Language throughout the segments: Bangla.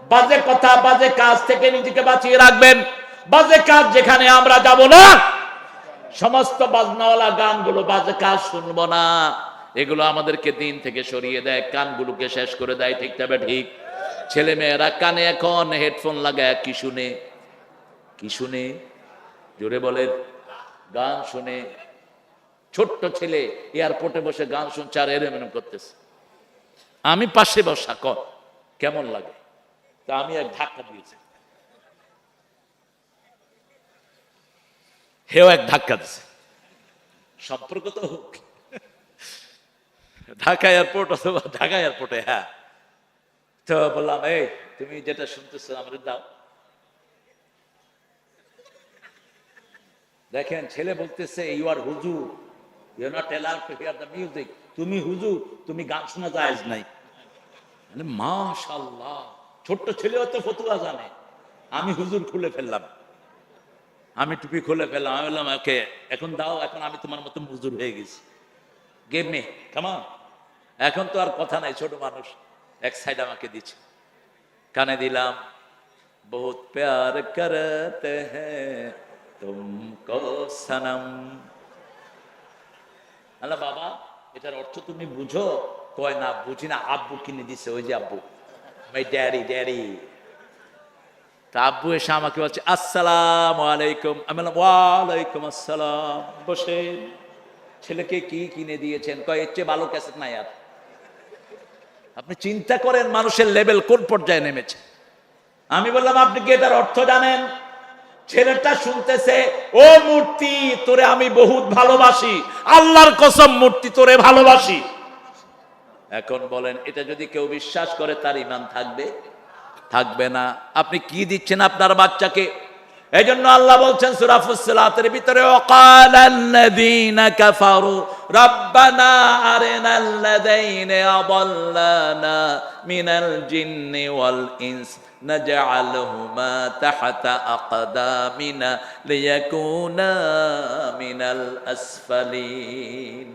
বাজে কথা বাজে কাজ থেকে নিজেকে বাঁচিয়ে রাখবেন। বাজে কাজ যেখানে আমরা যাব না, সমস্ত বাজনাওয়ালা গানগুলো, বাজে কাজ শুনবো না, এগুলো আমাদেরকে দিন থেকে সরিয়ে দেয়, কানগুলোকে শেষ করে দেয়। ঠিক তবে ঠিক। ছেলে মেয়েরা কানে এখন হেডফোন লাগায় কি শুনে? কি শুনে? জোরে বলেন। গান শুনে। ছোট্ট ছেলে এয়ারপোর্টে বসে গান শুনছে আর এরম করতেছে। আমি পাশে বসা, কর কেমন লাগে? তা আমি এক ধাক্কা দিয়েছি, হেও এক ধাক্কা দিছে। সম্পর্ক তো হোক ঢাকা এয়ারপোর্ট অথবা ঢাকা এয়ারপোর্টে। হ্যাঁ, তো বললাম, এই তুমি যেটা শুনতেছো আমাদের দাও। দেখেন, ছেলে বলতেছে ইউ আর হুজুর, you not allowed to hear the music. তুমি হুজুর, তুমি গান শোনা জায়েজ নাই। মাশাআল্লাহ, ছোট্ট ছেলেও তো ফতুয়া জানে। আমি হুজুর খুলে ফেললাম, আমি টুপি খুলে ফেললাম। আমি বললাম, ওকে এখন দাও, এখন আমি তোমার মতো হুজুর হয়ে গেছি। Gave me, come on. এখন তো আর কথা নাই, ছোট মানুষ। এক সাইড আমাকে দিচ্ছে, কানে দিলাম। বহুত প্যার করতে হ্যায় তুমকো সনম। আল্লাহ, বাবা এটার অর্থ তুমি বুঝো? কয় না, বুঝি না। আব্বু কিনে দিছে, ওই যে আব্বু, মাই ড্যাডি, ড্যাডি। তা আব্বু এসে আমাকে বলছে আসসালামু আলাইকুম। আমি বললাম ওয়ালাইকুম আসসালাম। বসে। ছেলেকে কি কিনে দিয়েছেন? কয় এর চেয়ে ভালো ক্যাসেট নাই আর। আপনি চিন্তা করেন মানুষের লেভেল কোন পর্যায়ে নেমেছে। আমি বললাম, আপনি কি এটার অর্থ জানেন? ছেলেটা শুনতেছে, ও মূর্তি তোরে আমি বহুত ভালোবাসি, আল্লাহর কসম মূর্তি তোরে ভালোবাসি। এখন বলেন, এটা যদি কেউ বিশ্বাস করে তার ঈমান থাকবে? থাকবে না। আপনি কি দিচ্ছেন আপনার বাচ্চাকে? এই জন্য আল্লাহ বলছেন সূরা ফুসসিলাতের ভিতরে, ওয়াকালাল্লাযীনা কাফারু রাব্বানা আরিনাল্লাযীনা আযাল্লানা মিনাল জিন্নি ওয়াল ইনস নাজআলহুমা তাহতা আকদামিনা লিয়াকুনা মিনাল আসফালিন।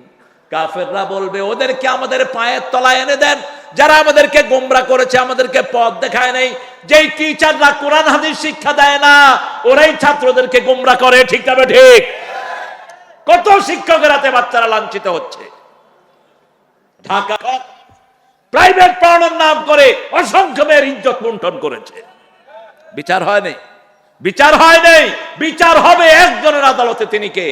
কাফেররা বলবে, ওদেরকে আমাদের পায়ের তলায় এনে দেন, যারা আমাদেরকে গোমরা করেছে, আমাদেরকে পথ দেখায় নাই। যেই টিচাররা কোরআন হাদিস শিক্ষা দেয় না, ওরাই ছাত্রদেরকে গোমরা করে। ঠিক তবে ঠিক। কত শিক্ষকের হাতে বাচ্চারা লাঞ্ছিত হচ্ছে। ঢাকা প্রাইভেট পড়ানোর নাম করে অসংখ্য মেয়ের ইজ্জত লুণ্ঠন করেছে। বিচার হয় নাই, বিচার হয় নাই। বিচার হবে একজনের আদালতে। তিনি কে?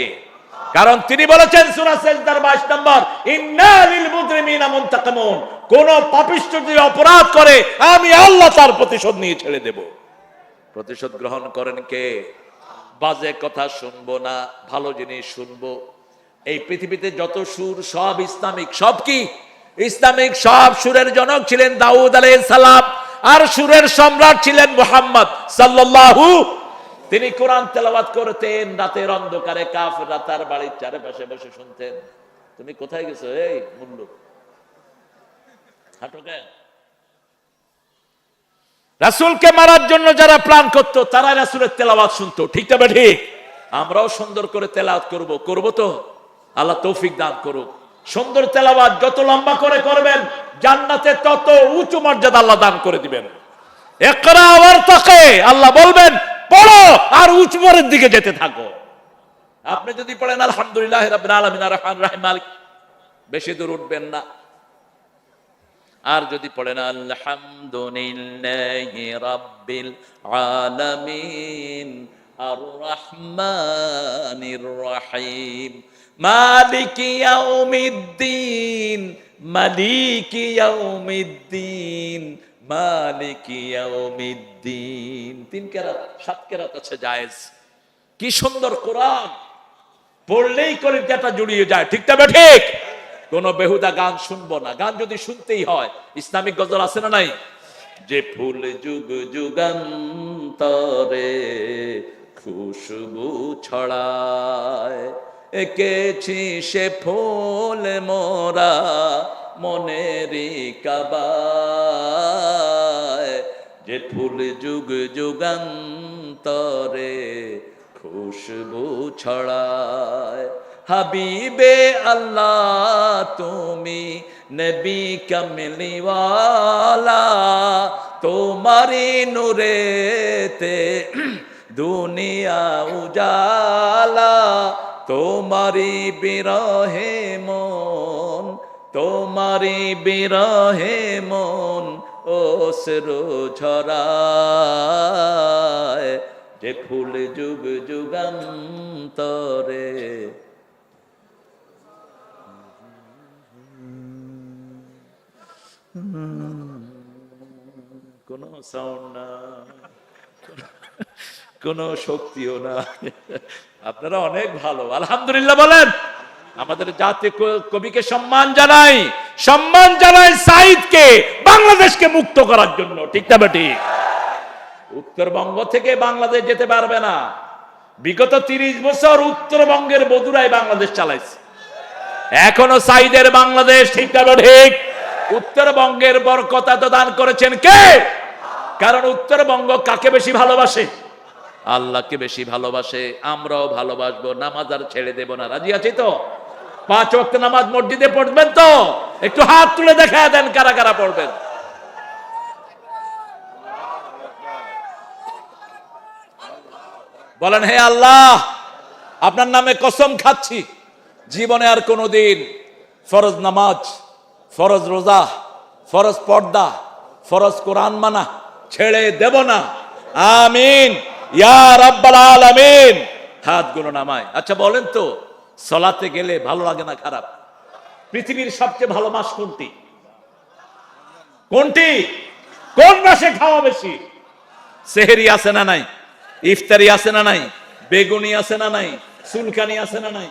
কারণ তিনি বলেছেন সূরা সেজদার 22 নম্বর, ইন্না লিল মুজরিমিনা মুনতাকিমুন। কোন পাপিষ্ঠ যদি অপরাধ করে, আমি আল্লাহ তার প্রতিশোধ নিয়ে ছেড়ে দেব। প্রতিশোধ গ্রহণ করেন কে? বাজে কথা শুনবো না, ভালো জিনিস শুনবো। এই পৃথিবীতে যত সুর সব ইসলামিক। সব কি ইসলামিক? সব সুরের জনক ছিলেন দাউদ আলাইহিস সালাম, আর সুরের সম্রাট ছিলেন মুহাম্মদ সাল্লাল্লাহু। তিনি কোরআন তেলাওয়াত করতেন রাতের অন্ধকারে, কাফেররা তার বাড়ির চারপাশে বসে শুনতেন। তুমি কোথায় গেছো এই মুল্লু, হাঁটো কেন? রাসূলকে মারার জন্য যারা প্ল্যান করতো, তারা রাসূলের তেলাওয়াত শুনতো। ঠিক তবে ঠিক। আমরাও সুন্দর করে তেলাওয়াত করব তো। আল্লাহ তৌফিক দান করুক। সুন্দর তেলাওয়াত যত লম্বা করে করবেন, জান্নাতে তত উঁচু মর্যাদা আল্লাহ দান করে দিবেন। ইকরা ওয়ারতাকি, আল্লাহ বলবেন পড়ো আর উচ্চের দিকে যেতে থাকো। আপনি যদি পড়েন আলহামদুলিল্লাহি রাব্বিল আলামিন আর রহমানির রহিম মালিক, বেশি দূর উঠবেন না। আর যদি পড়েন আলহামদুলিল্লাহি রাব্বিল আলামিন আর রহমানির রহিম মালিকি ইয়াউমিদ্দিন, মালিকি ইয়াউমিদ্দিন, মালিকি ইয়াউমিদ্দিন। 3 কেরাত 7 কেরাত আছে জায়েজ। কি সুন্দর কোরআন, পড়লেই কলিজাটা জুড়িয়ে যায়। ঠিক তবে ঠিক। কোন বেহুদা গান শুনবো না। গান যদি শুনতেই হয়, ইসলামিক গজল আছে না নাই? যে ফুল যুগ যুগান্তরে খুশবু ছড়ায়, এঁকেছি সে ফুল মোরা মনেরই কাবায়। যে ফুল যুগ যুগান্তরে খুশবু ছড়ায়, হাবিবে আল্লাহ তুমি নবী কামলিওয়ালা, তোমারি নূরেতে দুনিয়া উজালা, তোমারি বিরহে মন, তোমারি বিরহে মন অশ্রু ঝরায়, যে ফুল যুগ যুগান্তরে। কোন সাউন্ড না, কোন শক্তিও না। আপনারা অনেক ভালো, আলহামদুলিল্লাহ বলেন। আমাদের জাতীয় কবিকে সম্মান জানাই, সম্মান জানাই সাইদকে, বাংলাদেশকে মুক্ত করার জন্য, ঠিক না বেটি? উত্তরবঙ্গ থেকে বাংলাদেশ যেতে পারবে না। বিগত 30 বছর উত্তরবঙ্গের বধুরাই বাংলাদেশ চালাইছে, এখনো সাইদের বাংলাদেশ, ঠিক না ঠিক? উত্তরবঙ্গের বরকত তো দান করেছেন কে? কারণ উত্তরবঙ্গ কাকে বেশি ভালোবাসে? আল্লাহকে বেশি ভালোবাসে। আমরাও ভালোবাসবো, নামাজ আর ছেড়ে দেব না। রাজি আছি তো? 5 ওয়াক্ত নামাজ মসজিদে পড়বেন তো? একটু হাত তুলে দেখা দেন কারা কারা পড়বেন। বলেন, হে আল্লাহ, আপনার নামে কসম খাচ্ছি, জীবনে আর কোনোদিন ফরজ নামাজ, ফরজ রোজা, ফরজ পর্দা, ফরজ কোরআন মানা ছেড়ে দেব না। আমিন ইয়া রাব্বাল আলামিন। হাতগুলো নামায়। আচ্ছা বলেন তো, সালাতে গেলে ভালো লাগে না খারাপ? পৃথিবীর সবচেয়ে ভালো মাস কোনটি? কোনটি? কোন মাসে খাওয়া বেশি? সেহরি আছে না নাই? ইফতারি আছে না নাই? বেগুনি আছে না নাই? চুলকানি আছে না নাই?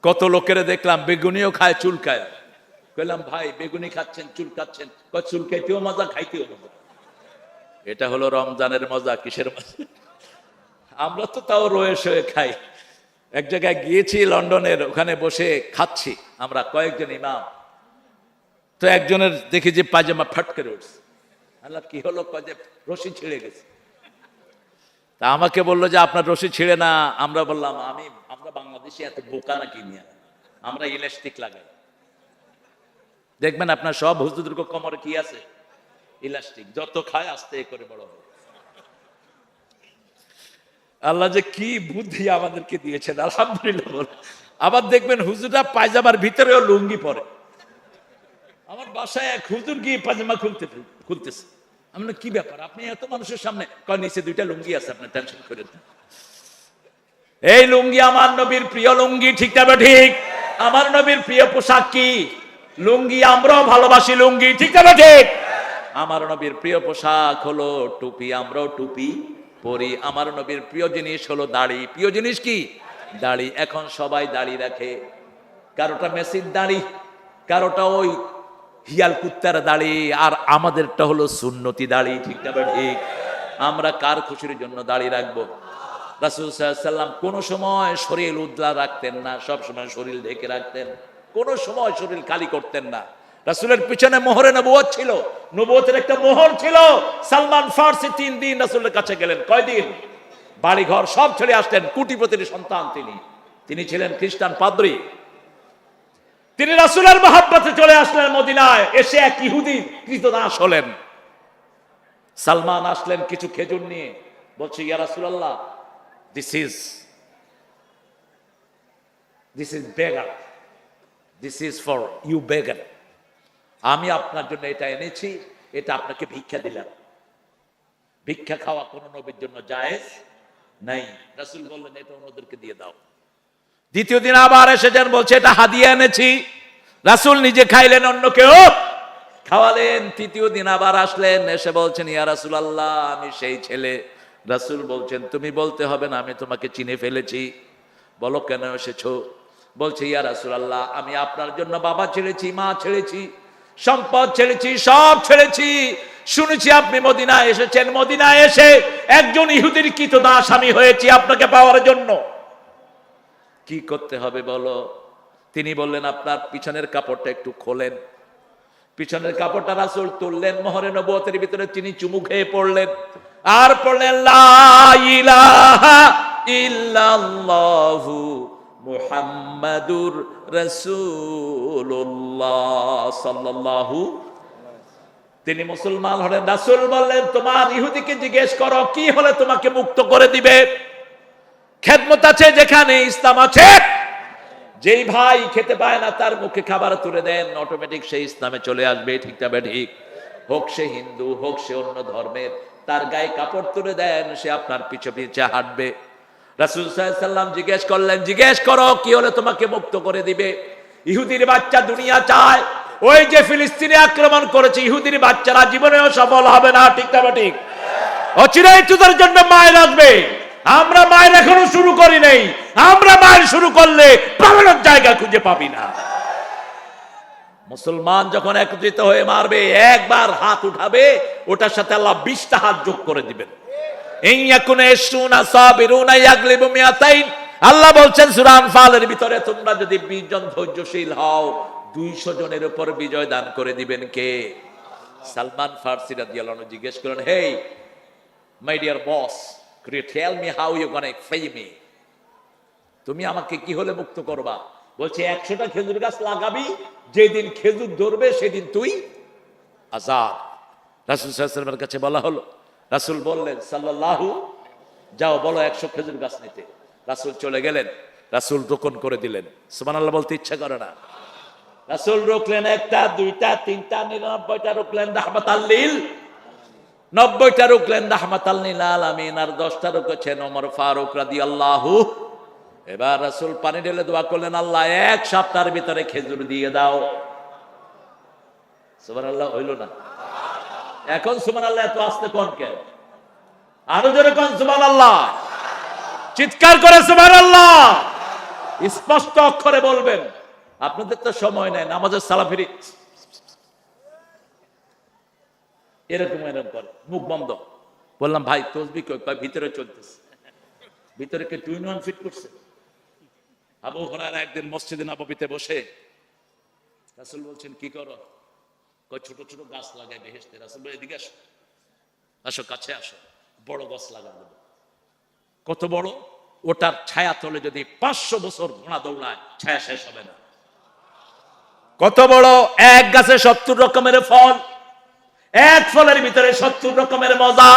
কত লোকের দেখলাম বেগুনিও খায়, চুলকায়। বললাম, ভাই বেগুনি খাচ্ছেন, চুল খাচ্ছেন, চুলকাইতেও মজা, খাইতেও মজা। এটা হলো রমজানের মজা। কিসের মজা? আমরা তো তাও রয়ে শয়ে খাই। এক জায়গায় গিয়েছি লন্ডনের, ওখানে বসে খাচ্ছি আমরা কয়েকজন ইমাম। তো একজনের দেখি যে পায়জামা ফাট করে উঠছে। আল্লাহ, কি হলো? যে রশি ছিঁড়ে গেছে। তা আমাকে বললো যে আপনার রশি ছিঁড়ে না। আমরা বললাম, আমরা বাংলাদেশি এত বোকা নাকি নিয়ে, আমরা ইলাস্টিক লাগাই। দেখবেন আপনার সব হুজুরদের কোমরে কি আছে? ইলাস্টিক। যত খায় আস্তে করে বড় হয়। আল্লাহ যে কি বুদ্ধি আমাদেরকে দিয়েছেন, আলহামদুলিল্লাহ বল। আবার দেখবেন হুজুররা পায়জামার ভিতরেও লুঙ্গি পরে। আমার বাসায় এক হুজুর গিয়ে পায়জামা খুলতেছে। আমি বললাম, কি ব্যাপার, আপনি এত মানুষের সামনে? কয়, নিচে 2টা লুঙ্গি আছে, আপনি টেনশন করেন না। এই লুঙ্গি আমার নবীর প্রিয় লুঙ্গি, ঠিক না ঠিক? আমার নবীর প্রিয় পোশাক কি? লুঙ্গি। আমরাও ভালোবাসি লুঙ্গি, ঠিক না ঠিক? আমার নবীর প্রিয় পোশাক হলো টুপি, আমরাও টুপি পরি। আমার নবীর প্রিয় জিনিস হলো দাড়ি। প্রিয় জিনিস কি? দাড়ি। এখন সবাই দাড়ি রাখে, কারোটা মেসির দাড়ি, কারোটা ওই হিয়াল কুত্তার দাড়ি, আর আমাদেরটা হলো সুন্নতি দাড়ি, ঠিক না ঠিক? আমরা কার খুশির জন্য দাড়ি রাখবো? রাসূল সাল্লাল্লাহু আলাইহি ওয়াসাল্লাম কোন সময় শরীর উদ্লা রাখতেন না, সব সময় শরীর ঢেকে রাখতেন। কোন সময় শরীর খালি করতেন না। রাসূলের পিছনে মোহরে নবুয়ত ছিল, নবুয়তের একটা মোহর ছিল। সালমান ফারসি 3 দিন রাসূলের কাছে গেলেন। কয়দিন? বাড়ি ঘর সব ছেড়ে আসলেন। কোটিপতির সন্তান তিনি ছিলেন খ্রিস্টান পাদ্রী। তিনি রাসূলের মহব্বতে চলে আসলেন মদিনায়। এসে এক ইহুদি কৃতদাস হলেন। সালমান আসলেন কিছু খেজুর নিয়ে, বলছে, ইয়া রাসূলুল্লাহ, this is beggar, this is for you beggar. আমি আপনার জন্য এটা এনেছি, এটা আপনাকে ভিক্ষা দিলাম। ভিক্ষা খাওয়া কোন নবীর জন্য জায়েজ নাই। রাসূল বললেন, এটা অন্যদেরকে দিয়ে দাও। দ্বিতীয় দিন আবার এসেছেন, বলছে, এটা হাদিয়া এনেছি। রাসূল নিজে খাইলেন, অন্যকেও খাওয়ালেন। তৃতীয় দিন আবার আসলেন, এসে বলছেন, ইয়া রাসূলুল্লাহ, আমি সেই ছেলে। রাসূল বলছেন, তুমি বলতে হবে না, আমি তোমাকে চিনে ফেলেছি। বলো কেন এসেছো? বলছে, ইয়া রাসূলুল্লাহ, আমি আপনার জন্য বাবা ছেড়েছি, মা ছেড়েছি, সম্পদ ছেড়েছি, সব ছেড়েছি। শুনেছি আপনি মদিনায় এসেছেন, মদিনায় এসে একজন ইহুদির কৃতদাস আমি হয়েছি আপনাকে পাওয়ার জন্য। কি করতে হবে বলো? তিনি বললেন, আপনার পিছনের কাপড়টা একটু খোলেন। পিছনের কাপড়টা রাসূল তুললেন, মোহরে নবুয়তের ভিতরে তিনি চুমু খেয়ে পড়লেন, আর পড়লেন, লা ইলাহা ইল্লাল্লাহু মুহাম্মাদুর রাসূলুল্লাহ সাল্লাল্লাহু। তিনি মুসলমান হলেন। রাসূল বললেন, তোমার ইহুদিকে জিজ্ঞেস করো কি হলে তোমাকে মুক্ত করে দিবে। খেদমত আছে যেখানে ইসলাম আছে। যেই ভাই খেতে পায় না তার মুখে খাবার তুলে দেন, অটোমেটিক সেই ইসলামে চলে আসবে। ঠিক তবে ঠিক, হোক সে হিন্দু হোক সে অন্য ধর্মের, তার গায়ে কাপড় তুলে দেন, সে আপনার পিছে পিছে হাঁটবে। রাসূল সাল্লাল্লাহু আলাইহি ওয়াসাল্লাম জিজ্ঞেস করলেন, জিজ্ঞেস করো কি হলে তোমাকে মুক্ত করে দিবে। ইহুদির বাচ্চা দুনিয়া চায়। ওই যে ফিলিস্তিনে আক্রমণ করেছে, ইহুদির বাচ্চারা জীবনেও সফল হবে না। ঠিক তবে ঠিক, অচিরেই তোদের জন্য মায়ের আসবে। আমরা মায়ের এখনো শুরু করি নাই। আমরা মায়ের শুরু করলে পালানোর জায়গা খুঁজে পাবি না। মুসলমান যখন একত্রিত হয়ে মারবে, একবার হাত উঠাবে, ওটার সাথে আল্লাহ 20টা হাত যোগ করে দিবেন। আল্লাহ বলছেন সূরা আনফালের ভিতরে, তোমরা যদি 20 জন ধৈর্যশীল হও, 200 জনের উপর বিজয় দান করে দিবেন কে? সালমান ফারসি রাদিয়াল্লাহু আনহু জিজ্ঞেস করেন, hey my dear boss, could you tell me how you gonna free me? তুমি আমাকে কি হলে মুক্ত করবা? বলছে 100টা খেজুর গাছ লাগাবি, যেদিন খেজুর ধরবে সেদিন তুই আজাদ। রাসূল সাল্লাল্লাহু আলাইহি ওয়াসাল্লামের কাছে বলা হলো, রাসূল বললেন সাল্লাল্লাহু, যাও বলো 100 খেজুর গাছ নিতে। রাসূল চলে গেলেন। রাসূল রোকন করে দিলেন। সুবহানাল্লাহ বলতে ইচ্ছা করে না? রাসূল রোকলেন 1টা 2টা 3টা 99টা রোকলেন রাহমাতাল লিল, 90টা রুকলেন রাহমাতাল লিল আলামিন, আর 10টা রুকেছেন ওমর ফারুক রাদিয়াল্লাহু। এবার রাসূল পানি ঢেলে দোয়া করলেন, আল্লাহ 1 সপ্তাহের ভিতরে খেজুর দিয়ে দাও। সুবহানাল্লাহ হইল না? এখন সুবহানাল্লাহ এত আস্তে কোন কেন? আরো জোরে কোন সুবহানাল্লাহ, চিৎকার করে সুবহানাল্লাহ, স্পষ্ট অক্ষরে বলবেন। আপনাদের তো সময় নাই, নামাজের সালাফিরি এরকম এরকম করে, মুখ বন্ধ। বললাম ভাই তসবিহ কই? ভিতরে চলতেছে। ভিতরে কে 2 in 1 ফিট করছে? আবু হুরায়রা একদিন মসজিদে নববীতে বসে রাসূল বলছেন কি করো? কই ছোট ছোট গাছ লাগাই বেহেশতে। রাসূল বলে এদিকে আসো, আসো কাছে আসো, বড় গাছ লাগা দেব। কত বড়? ওটার ছায়া তলে যদি 500 বছর ঘোড়া দৌড়ায় ছায়া শেষ হবে না। কত বড়? এক গাছে 70 রকমের ফল, এক ফলের ভিতরে 70 রকমের মজা।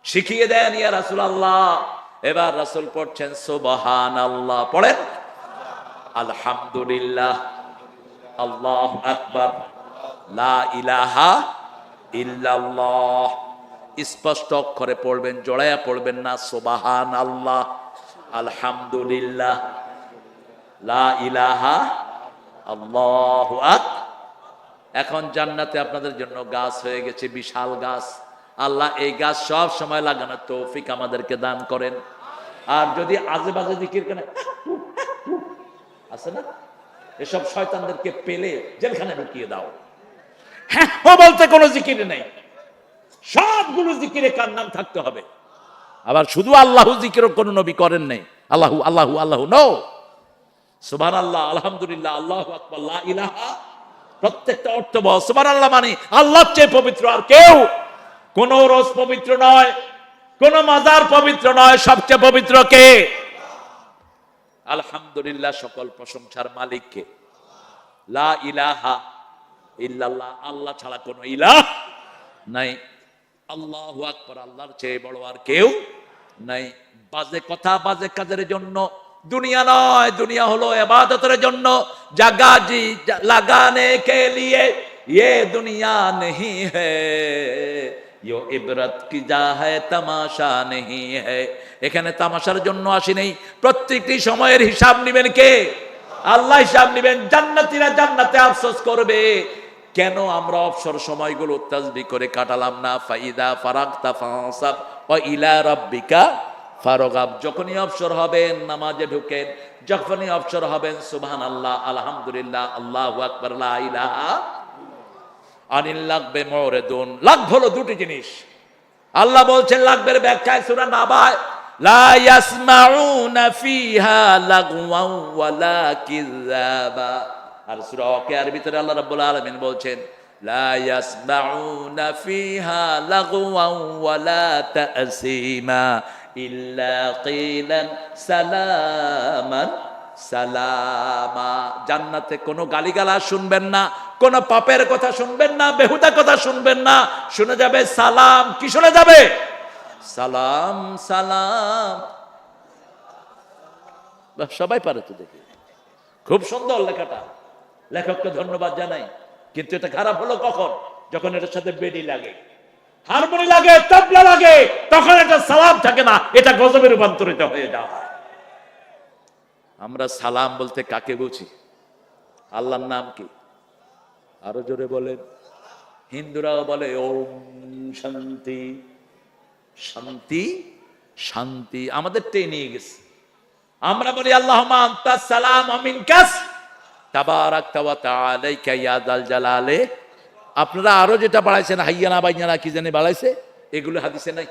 শিখিয়ে দেন ইয়া রাসূলুল্লাহ। এবার রাসূল পড়ছেন সুবহানাল্লাহ, পড়েন আলহামদুলিল্লাহ, আল্লাহু আকবার, লা ইলাহা ইল্লাল্লাহ। স্পষ্ট অক্ষরে পড়বেন, জড়ায়া পড়বেন না। সুবহানাল্লাহ, আলহামদুলিল্লাহ, লা ইলাহা, আল্লাহু আকবার। এখন জান্নাতে আপনাদের জন্য গাছ হয়ে গেছে, বিশাল গাছ। আল্লাহ এই গাছ সব সময় লাগানোর তৌফিক আমাদেরকে দান করেন। আর যদি আজে বাজে জিকির কেন আছে না, এসব শয়তানদেরকে পেলে জেলখানে ঢুকিয়ে দাও। হ্যাঁ ও বলতে কোনো জিকির নেই, সবগুলো জিকিরে কার নাম থাকতে হবে। আবার শুধু আল্লাহু জিকিরও কোন নবী করেন নাই। আল্লাহু আল্লাহু আল্লাহু নো। সুবহানাল্লাহ, আলহামদুলিল্লাহ, আল্লাহু আকবার, লা ইলাহা, প্রত্যেকটা অর্থ বল। সুবহানাল্লাহ মানে আল্লাহর চেয়ে পবিত্র আর কেউ। কোন রোজ পবিত্র নয়, কোন মাজার পবিত্র নয়, সবচেয়ে পবিত্র কে? আলহামদুলিল্লাহ, সকল প্রশংসার মালিক কে? লা ইলাহা ইল্লাল্লাহ, আল্লাহ ছাড়া কোন ইলাহ নাই। আল্লাহু আকবার, আল্লাহর চেয়ে বড় আর কেউ নাই। বাজে কথা বাজে কাজের জন্য দুনিয়া নয়, দুনিয়া হলো ইবাদতের জন্য। জাগা জি লাগানে কে লিয়ে ये दुनिया नहीं है, यो इबरत की जा है, तमाशा नहीं है। এখানে তামাশার জন্য আসি নেই। প্রত্যেকটি সময়ের হিসাব নেবেন কে? আল্লাহ হিসাব নেবেন। জান্নাতীরা জান্নাতে আফসোস করবে, কেন আমরা অবসর সময়গুলো তাসবিহ করে কাটালাম না। ফাইদা ফারাগতা ফানসাব ওয়া ইলা রাব্বিকা ফারগাব। যখনই অবসর হবেন নামাজে ঢুকেন, যখনই অবসর হবেন সুবহানাল্লাহ, আলহামদুলিল্লাহ, আল্লাহু আকবার, লা ইলাহা আনিল লাগবে মুরিদুন। লাগব হলো দুটি জিনিস। আল্লাহ বলছেন লাগবের ব্যাখ্যায় সূরা নাবায়, লা ইয়াসমাউনা ফিহা লাগওয়ান ওয়ালা কিযাবা। আর সূরা ওয়াকিয়ার ভিতরে আল্লাহ রাব্বুল আলামিন বলছেন, লা ইয়াসমাউনা ফিহা লাগওয়ান ওয়ালা তাসীমা ইল্লা কিলান সালামান সালামা। জান্নাতে কোনো গালিগালাজ শুনবেন না, কোনো পাপের কথা শুনবেন না, বেহুদা কথা শুনবেন না। শুনে যাবে সালাম। কি শুনে যাবে? সালাম সালাম। সবাই পারে তো দেখি। খুব সুন্দর লেখাটা, লেখককে ধন্যবাদ জানাই। কিন্তু এটা খারাপ হলো কখন? যখন এটার সাথে বেডি লাগে, হারমোনি লাগে, তবলা লাগে, তখন এটা সালাম থাকে না, এটা গজবে রূপান্তরিত হয়ে যায়। আমরা সালাম বলতে কাকে বুঝি? আল্লাহর নাম কি? আরো জোরে বলেন। হিন্দুরাও বলে ওম শান্তি শান্তি শান্তি। আমাদের নিয়ে গেছে। আমরা বলি আল্লাহুম্মা আনতাস সালাম ওয়া মিনকাস তাবারাকতা ওয়া তাআলাকা ইয়া যাল জালালে। আপনারা আরো যেটা বাড়াইছেন, হাইয়ানা বাইয়ানা কি জানি বাড়াইছে, এগুলো হাদিসে নাই,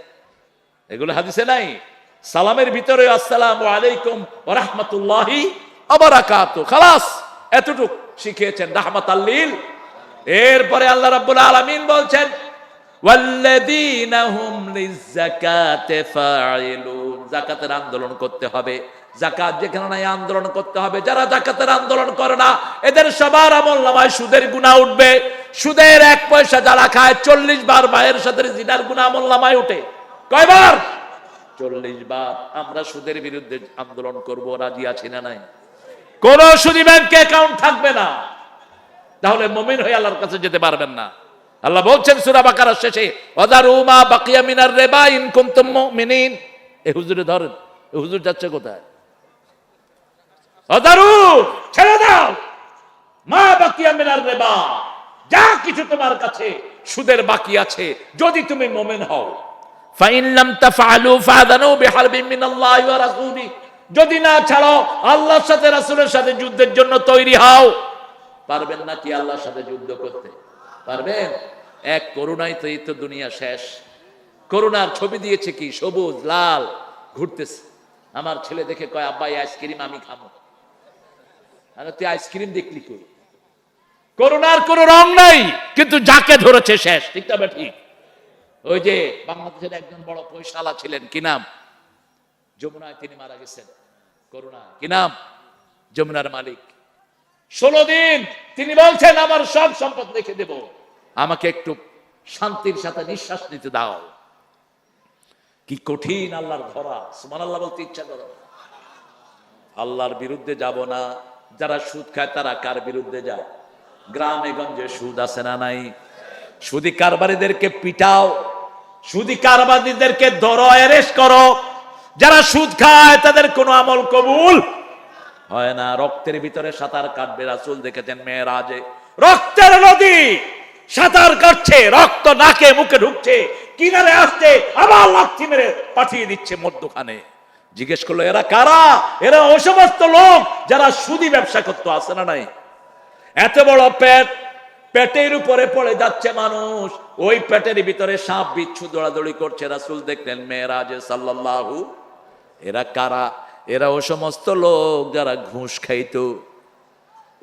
এগুলো হাদিসে নাই। সালামের ভিতরে আসসালামু আলাইকুম ওয়া রাহমাতুল্লাহি ওয়া বারাকাতুহু, খালাস এতটুক শিখিয়েছেন রাহমাতাল লিল। এরপরে আল্লাহ রাব্বুল আলামিন বলছেন ওয়াল্লাযীনা হুম লিয-যাকাতি ফাইলুন। যাকাতের আন্দোলন করতে হবে। যাকাত যেখানে নাই আন্দোলন করতে হবে। যারা যাকাতের আন্দোলন করে না, এদের সবার আমলনামায় সুদের গুনাহ উঠবে। সুদের 1 পয়সা যারা খায় 40 বার মায়ের সাথে জিনার গুনাহ আমলনামায় উঠে। কয়বার? 40 বার। আমরা সুদের বিরুদ্ধে আন্দোলন করব, রাজি আছি না নাই? কোন সুদী ব্যাংকে অ্যাকাউন্ট থাকবে না, তাহলে মুমিন হয়ে আল্লাহর কাছে যেতে পারবেন না। আল্লাহ বলছেন সূরা বাকারার শেষে ওয়াদারু মা বাকিয়া মিনার রিবা ইন কুনতুম মুমিনিন। এই হুজুরে ধরেন, এই হুজুর যাচ্ছে কোথায়? ওয়াদারু, ছেড়ে দাও, মা বাকিয়া মিনার রিবা, যা কিছু তোমার কাছে সুদের বাকি আছে, যদি তুমি মুমিন হও। ফাইন লাম তাফআলু ফাযানু বিহারবিন মিনাল্লাহি ওয়া রাসূলি। যদি না ছাড়ো, আল্লাহর সাথে রাসূলের সাথে যুদ্ধের জন্য তৈরি হও। পারবেন না কি আল্লাহর সাথে যুদ্ধ করতে? পারবেন? এক করোনায় তো এই তো দুনিয়া শেষ। করোনার ছবি দিয়েছে কি সবুজ লাল ঘুরতেছে। আমার ছেলে দেখে কয় আব্বা এই আইসক্রিম আমি খাবো। আরে তুই আইসক্রিম দেখলি কই? করোনার কোন রং নাই, কিন্তু যাকে ধরেছে শেষ। ঠিক না? ঠিক। ওই যে বাংলাদেশের একজন বড় পয়সালা ছিলেন, কি নাম? যমুনায় তিনি মারা গেছেন করোনা। কি নাম? যমুনার মালিক। 16 দিন তিনি বলছেন আমার সব সম্পদ রেখে দেব, আমাকে একটু শান্তির সাথে নিঃশ্বাস নিতে দাও। কি কঠিন আল্লাহর ধরা। সুবহানাল্লাহ বলতে ইচ্ছা করো। আল্লাহর বিরুদ্ধে যাব না। যারা সুদ খায় তারা কার বিরুদ্ধে যায়? গ্রামে গঞ্জে সুদ আছে না নাই? সুদি কারবারিদেরকে পিটাও, সুদি কারবারিদেরকে ধরো, অ্যারেস্ট করো। যারা সুদ খায় তাদের কোনো আমল কবুল হয় না। রক্তের ভিতরে সাঁতার কাটবে। রাসূল দেখেছেন মেরাজে রক্তের নদী সাঁতার কাটছে, রক্ত নাকে মুখে ঢুকছে, কিনারে আসছে, আবার লাথি মেরে পাঠিয়ে দিচ্ছে মধ্যখানে। জিজ্ঞেস করলো এরা কারা? এরা ওই সমস্ত লোক যারা সুদি ব্যবসা করতে। আসে না নাই? এত বড় পেট, পেটের উপরে পড়ে যাচ্ছে মানুষ, ওই পেটের ভিতরে সাপ বিচ্ছু দৌড়াদৌড়ি করছে। রাসূল দেখলেন মেরাজে সাল্লাল্লাহু। এরা কারা? এরা ও সমস্ত লোক যারা ঘুষ খাইতো।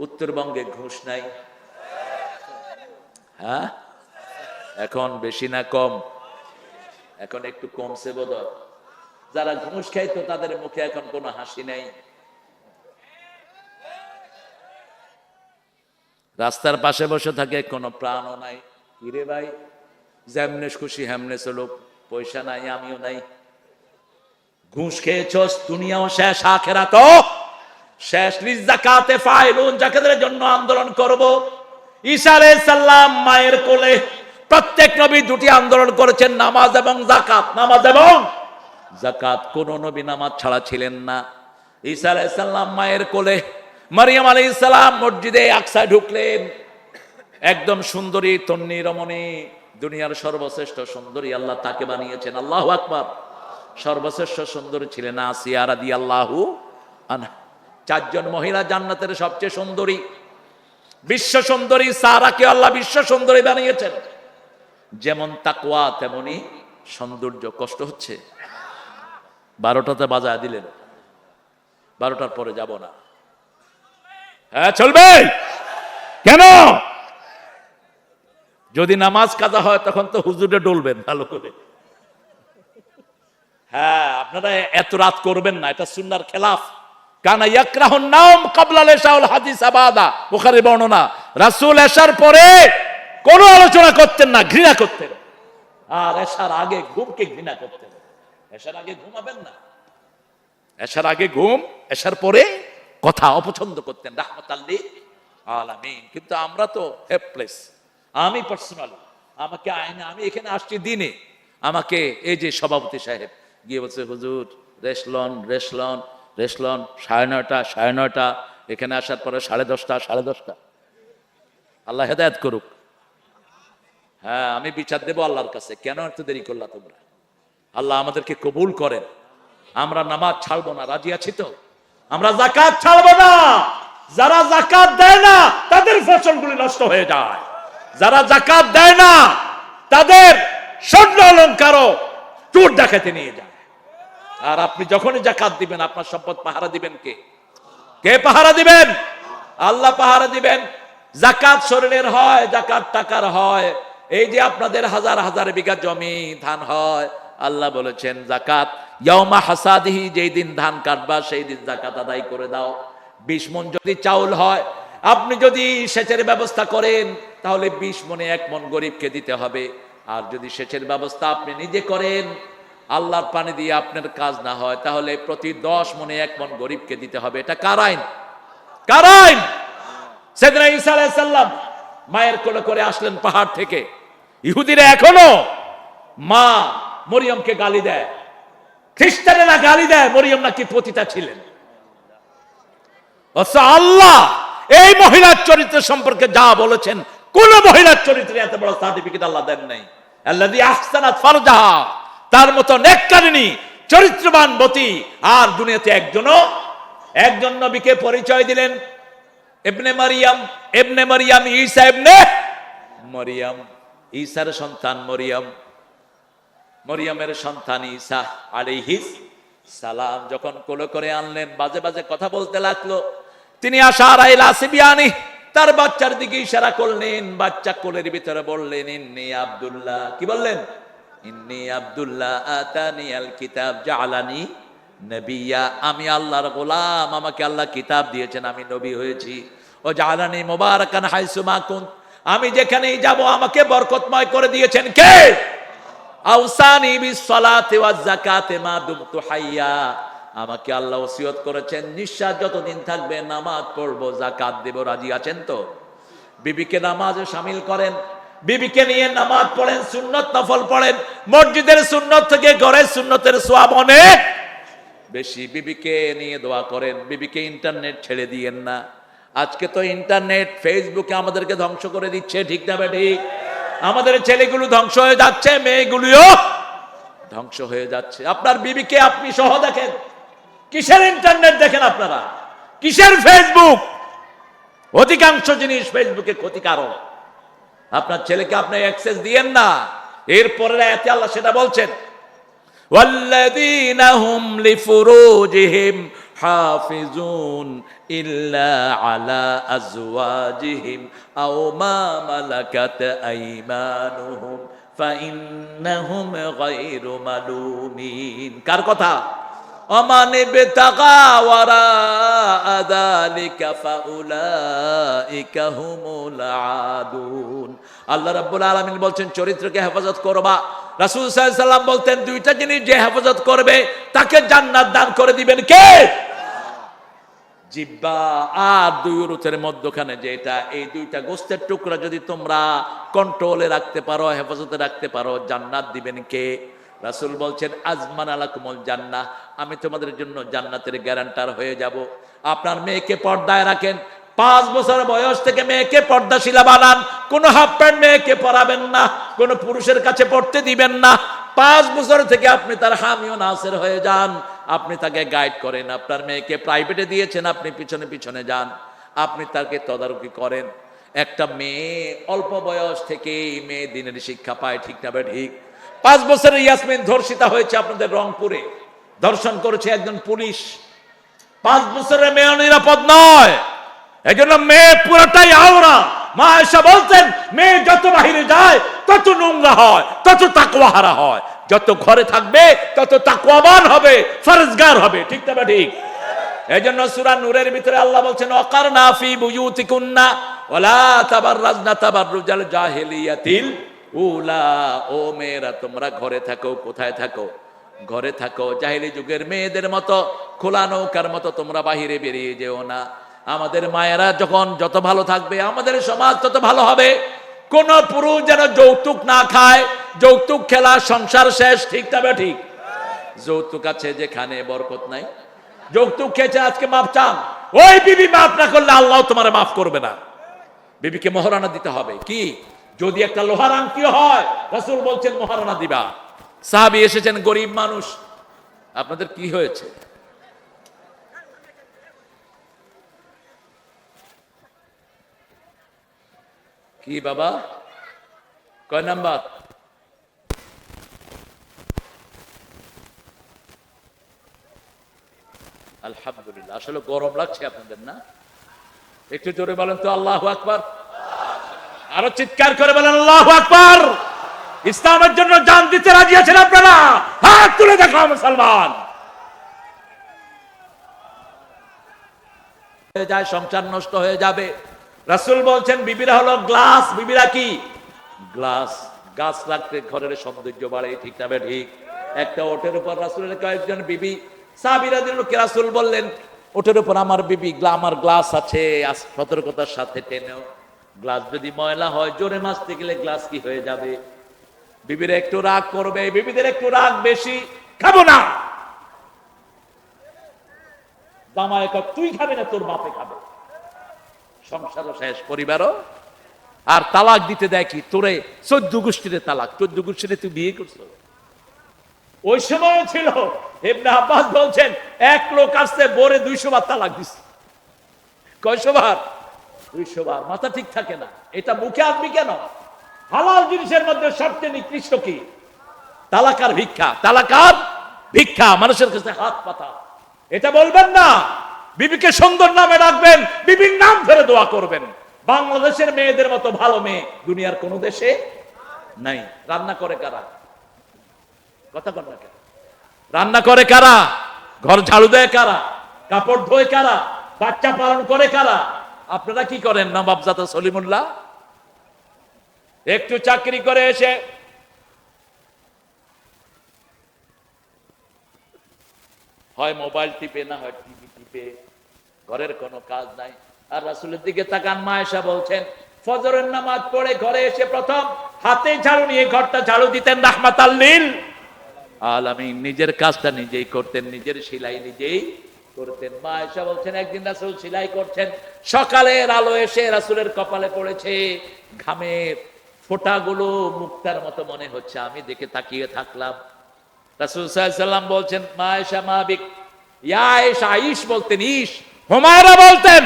উত্তরবঙ্গে ঘুষ নাই? হ্যাঁ, এখন বেশি না কম? এখন একটু কমছে বোধহয়। যারা ঘুষ খাইতো তাদের মুখে এখন কোনো হাসি নাই। রাস্তার পাশে বসে থাকে, কোনো প্রাণও নাই। কিরে ভাই, যেমনে খুশি হেমনে চলো, পয়সা নাই, আমিও নাই। ঘুষ খেয়েছস, দুনিয়াও শেষ, আখিরাতও শেষ। লিয-যাকাতি ফাইলুন, যাকাতের জন্য আন্দোলন করব। ঈসা আলাইহিস সালাম মায়ের কোলে। প্রত্যেক নবী দুটি আন্দোলন করেছেন, নামাজ এবং যাকাত। নামাজ এবং যাকাত। কোন নবী নামাজ ছাড়া ছিলেন না। ঈসা আলাইহিস সালাম মায়ের কোলে, মারিয়াম আলাইহিস সালাম মসজিদে আকসায় ঢুকলেন। একদম সুন্দরী তন্নি রমণী, দুনিয়ার সর্বশ্রেষ্ঠ সুন্দরী আল্লাহ তাকে বানিয়েছেন। আল্লাহু আকবার। সর্বশ্রেষ্ঠ সুন্দরী ছিলেন আসিয়া রাদিয়াল্লাহু আনহা। 4 জন মহিলা জান্নাতের সবচেয়ে সুন্দরী, বিশ্ব সুন্দরী। সারাকে আল্লাহ বিশ্ব সুন্দরী বানিয়েছেন। যেমন তাকওয়া তেমনি সৌন্দর্য। কষ্ট হচ্ছে? 12টাতে বাজায় দিলেন, 12টার পরে যাব না। হ্যাঁ চলবে? কেন? যদি নামাজ কাজা হয় তখন তো হুজুরে ডলবেন ভালো করে। হ্যাঁ, আপনারা এত রাত করবেন না, এটা সুন্নাহর খেলাফ। কানা ইয়াকরাহুন নাওম ক্বাবলা লিশাউল হাদিস আবাদা, বুখারীর বর্ণনা। রাসূল এশার পরে কোনো আলোচনা করতেন না, ঘৃণা করতেন। আর এশার আগে ঘুমকে ঘৃণা করতেন। এশার আগে ঘুমাবেন না, এশার আগে ঘুম, এশার পরে কথা অপছন্দ করতেন, রাহমাতাল লিল আলামিন। কিন্তু আমরা তো হেল্পলেস। আমি পার্সোনালি, আমাকে আইনে, আমি এখানে আসছি দিনে, আমাকে এই যে সভাপতি সাহেব গিয়ে বলছে, হুজুর রেস্টলন 9:30 এখানে আসার পরে 10:30। আল্লাহ হেদায়েত করুক। হ্যাঁ, আমি বিচার দেবো আল্লাহর কাছে, কেন এত দেরি করলা তোমরা? আল্লাহ আমাদেরকে কবুল করেন। আমরা নামাজ ছাড়বো না, রাজি আছি তো? আমরা যাকাত ছাড়বো না। যারা যাকাত দেয় না তাদের ফসলগুলি নষ্ট হয়ে যায়। যারা যাকাত দেয় না তাদের স্বর্ণ অলংকারও চোর ডাকাতে নিয়ে যায়। আর আপনি যখনই যাকাত দিবেন, আপনার সম্পদ পাহারা দিবেন কে? কে পাহারা দিবেন? আল্লাহ পাহারা দিবেন। যাকাত শরীরের হয়, যাকাত টাকার হয়। এই যে আপনাদের হাজার হাজার বিঘা জমি ধান হয়, আল্লাহ বলেছেন যাকাত ইয়াউমা হাসাদিহি, যেই দিন ধান কাটবা সেই দিন যাকাত আদায় করে দাও। 20 মণ যদি চাউল হয়, আপনি যদি সেচের ব্যবস্থা করেন তাহলে 20 মণে 1 মণ গরিবকে দিতে হবে। আর যদি সেচের ব্যবস্থা আপনি নিজে করেন, আল্লাহর পানি দিয়ে আপনার কাজ না হয়, তাহলে প্রতি 10 মণে 1 মণ গরিবকে দিতে হবে। এটা কার আইন? কার আইন? সাইয়েদনা ঈসা আলাইহিস সালাম মায়ের কোলে করে আসলেন পাহাড় থেকে। ইহুদিরা এখনো মা মরিয়মকে গালি দেয়, খ্রিস্টানেরা গালি দেয় মরিয়ম নাকি পতিতা ছিলেন। আল্লাহ এই মহিলার চরিত্র সম্পর্কে যা বলেছেন, কোন মহিলার চরিত্রে এত বড় সার্টিফিকেট আল্লাহ দেন নাই। আল্লাযী আহসানাত ফারজাহা, তার মতো নেককারিনী চরিত্রবান বতী আর দুনিয়াতে একজন নবীকে পরিচয় দিলেন, ইবনে মারিয়াম, ঈসা ইবনে মারিয়াম। ঈসার সন্তান মরিয়ম, মরিয়মের সন্তান ঈসা আলাইহিস সালাম। যখন কোলে করে আনলেন, বাজে বাজে কথা বলতে লাগলো। তিনি আশারা ইলা সিবিয়ানি, তার বাচ্চার দিকে ইশারা করলেন। বাচ্চা কোলের ভিতরে বললেন ইন্নী আব্দুল্লাহ। কি বললেন? ইন্নী আব্দুল্লাহ আতানিয়াল কিতাব জাআলানি নবিয়্যা, আমি আল্লাহর গোলাম, আমাকে আল্লাহ কিতাব দিয়েছেন, আমি নবী হয়েছি। ও জাআলানি মুবারাকান হাইসু মা কুন্ত, আমি যেখানেই যাব আমাকে বরকতময় করে দিয়েছেন কে? আওসানি বিসসালাতি ওয়াজ যাকাতি মা দুমতু হাইয়া, আমাকে আল্লাহ ওসিয়ত করেছেন নিঃশ্বাস যতদিন থাকবে নামাজ পড়বো, যাকাত দেব। রাজি আছেন তো? বিবিকে নামাজে শামিল করেন, বিবিকে নিয়ে নামাজ পড়েন, সুন্নত নফল পড়েন। মসজিদের সুন্নত থেকে ঘরের সুন্নতের সওয়াব অনেক বেশি। বিবিকে নিয়ে দোয়া করেন, বিবিকে ইন্টারনেট ছেড়ে দিয়েন না। আজকে তো ইন্টারনেট, ফেসবুকে আমাদেরকে ধ্বংস করে দিচ্ছে, ঠিক না ঠিক? আমাদের ছেলেগুলো ধ্বংস হয়ে যাচ্ছে, মেয়েগুলিও ধ্বংস হয়ে যাচ্ছে। আপনার বিবিকে আপনি সহ দেখেন, কিসের ইন্টারনেট দেখেন আপনারা, কিসের ফেসবুক? অধিকাংশ জিনিস ফেসবুকে ক্ষতিকারক। আপনার ছেলেকে আপনি অ্যাক্সেস দিয়েন না। এরপরে আয়াতে আল্লাহ সেটা বলছেন, ওয়াল্লাযীনা হুম লিফুরুজিহিম হাফিজুন ইল্লা আলা আজওয়াজিহিম আও মা মালাকাত আইমানুহুম ফাইন্নাহুম গায়রু মালুমিন। কার কথা? ওমান ইবতাগা ওয়ারা যালিকা ফাউলাইকা হুমুল আদুন। আল্লাহ রাব্বুল আলামিন বলছেন চরিত্রকে হেফাজত করবা। রাসূল সাল্লাল্লাহু আলাইহি সাল্লাম বলতেন দুইটা জিনিস যে হেফাজত করবে তাকে জান্নাত দান করে দিবেন কে? জিহ্বা আর দুই উরুতের মধ্যখানে যেটা, এই দুইটা গোস্তের টুকরা যদি তোমরা কন্ট্রোলে রাখতে পারো, হেফাজতে রাখতে পারো, জান্নাত দিবেন কে? রাসূল বলছেন আজমান আলাকুমুল জান্নাহ, আমি তোমাদের জন্য জান্নাতের গ্যারান্টার হয়ে যাব। আপনার মেয়েকে পর্দায় রাখেন, 5 বছর বয়স থেকে মেয়েকে পর্দাশীলা বানান। কোনো হাফ প্যান্ট মেয়েকে পরাবেন না, কোনো পুরুষের কাছে পড়তে দিবেন না। 5 বছর থেকে আপনি তার হামি ও নাসির হয়ে যান, আপনি তাকে গাইড করেন। আপনার মেয়েকে প্রাইভেটে দিয়েছেন, আপনি পিছনে পিছনে যান, আপনি তাকে তদারকি করেন। একটা মেয়ে অল্প বয়স থেকেই মেয়ে দিনের শিক্ষা পায়, ঠিক না ঠিক? 5 বছরের ইয়াসমিন ধর্ষিতা হয়েছে আপনাদের রংপুরে, ধর্ষণ করেছে একজন পুলিশ। 5 বছরের মেয়ে নিরাপদ নয়, এজন্য মেয়ে পুরোটাই আওরা। মা আয়েশা বলতেন মেয়ে যত বাহিরে যায় তত নোংরা হয়, তত তাকওয়াহারা হয়, যত ঘরে থাকবে তত তাকওয়াবান হবে, ফরজগার হবে। ঠিক না ঠিক? এইজন্য সূরা নূরের ভিতরে আল্লাহ বলছেন ওয়াকারনা ফি বুয়ুতিকুন্না ওয়ালা তাবাররাজনা তাবাররুজাল জাহিলিয়াতিল উলা। ও মেয়েরা তোমরা ঘরে থাকো। কোথায় থাকো? ঘরে থাকো। জাহিলি যুগের মেয়েদের মতো খোলা নৌকার মতো তোমরা বাহিরে বেরিয়ে যেও না। আমাদের মায়েরা যখন যত ভালো থাকবে আমাদের সমাজ তত ভালো হবে। কোন পুরুষ যেন যৌতুক না খায়, যৌতুক খেলা সংসার শেষ। ঠিক তবে ঠিক? যৌতুক আছে যেখানে বরকত নাই। যৌতুক খেয়েছে আজকে মাপ চান, ওই বিবি মাফ না করলে আল্লাহ তোমার মাফ করবে না। বিবিকে মহারানা দিতে হবে। কি? যদি একটা লোহার আংটিও হয় রাসূল বলছেন মহারানা দিবা। সাহাবী এসেছেন, গরিব মানুষ, আপনাদের কি হয়েছে? কি বাবা, কয় নাম্বার? আলহামদুলিল্লাহ। আসলে গরম লাগছে আপনাদের না? একটু জোরে বলেন তো আল্লাহু আকবার। আরো চিৎকার করে বলেন আল্লাহু আকবার। ইসলামের জন্য জান দিতে রাজি আছেন আপনারা? হাত তুলে দেখাও মুসলমান। হয়ে যায়, সংসার নষ্ট হয়ে যাবে। রাসূল বলছেন বিবিরা হলো গ্লাস। বিবিরা কি? গ্লাস। গাছ রাখতে ঘরের সৌন্দর্য বাড়ে। ঠিক না ঠিক? একটা ওটের উপর রাসূলের কয়েকজন বিবি সাহাবীরা দিল, কে রাসূল বললেন ওটের উপর আমার বিবি, আমার গ্লাস আছে, সতর্কতার সাথে টেনেও। গ্লাস যদি ময়লা হয় জোরে মাজতে গেলে গ্লাস কি হয়ে যাবে? বিবিরা একটু রাগ করবে। বিবিদের একটু রাগ বেশি। খাবো না। জামাই কয় তুই খাবি না, তোর বাপে খাবে। সংসারও শেষ, পরিবারও। আর তালাক দিতে দেয় কি? তোরে 14 গোষ্ঠীতে তালাক। 14 গোষ্ঠীতে তুই বিয়ে করছো? ওই সময় ছিল। ইবনে আব্বাস বলছেন এক লোক আসছে বোরে 200 বার তালাক দিচ্ছে। কয়শো বার? 200 বার। মাথা ঠিক থাকে না। এটা মুখে আসবি কেন? হালাল জিনিসের মধ্যে সবচেয়ে নিকৃষ্ট কি? তালাক আর ভিক্ষা। তালাক আর ভিক্ষা, মানুষের কাছে হাত পাতা। এটা বলবেন না। বিবিকে সুন্দর নামে রাখবেন, বিবির নাম ধরে দোয়া করবেন। বাংলাদেশের মেয়েদের মতো ভালো মেয়ে দুনিয়ার কোন দেশে নাই। রান্না করে কারা? কথা বল না কেন? রান্না করে কারা? ঘর ঝাড়ু দেয় কারা? কাপড় ধোয় কারা? বাচ্চা পালন করে কারা? আপনারা কি করেন? নবাবজাদা সলিমুল্লাহ একটু চাকরি করে এসে হয় মোবাইল টিপে, না হয় টিভি টিপে, ঘরের কোনো কাজ নাই। আর রাসূলের দিকে তাকান। মা আয়েশা বলছেন ফজরের নামাজ পড়ে ঘরে এসে প্রথম হাতে ঝাড়ু নিয়ে ঘরটা ঝাড়ু দিতেন রাহমাতাল লিল আলামিন। নিজের কাজটা নিজেই করতেন, নিজের সেলাই নিজেই করতেন। মা আয়েশা বলছেন একদিন রাসূল সেলাই করছেন, সকালের আলো এসে রাসূলের কপালে পড়েছে, ঘামের ফোঁটাগুলো মুক্তার মতো মনে হচ্ছে। আমি দেখে তাকিয়ে থাকলাম। রাসূল সাল্লাল্লাহু আলাইহি ওয়াসাল্লাম বলছেন মা আয়েশা মা বিক। ইয়া আয়েশা, আইশ বলতেন ইশ, হুমায়রা বলতেন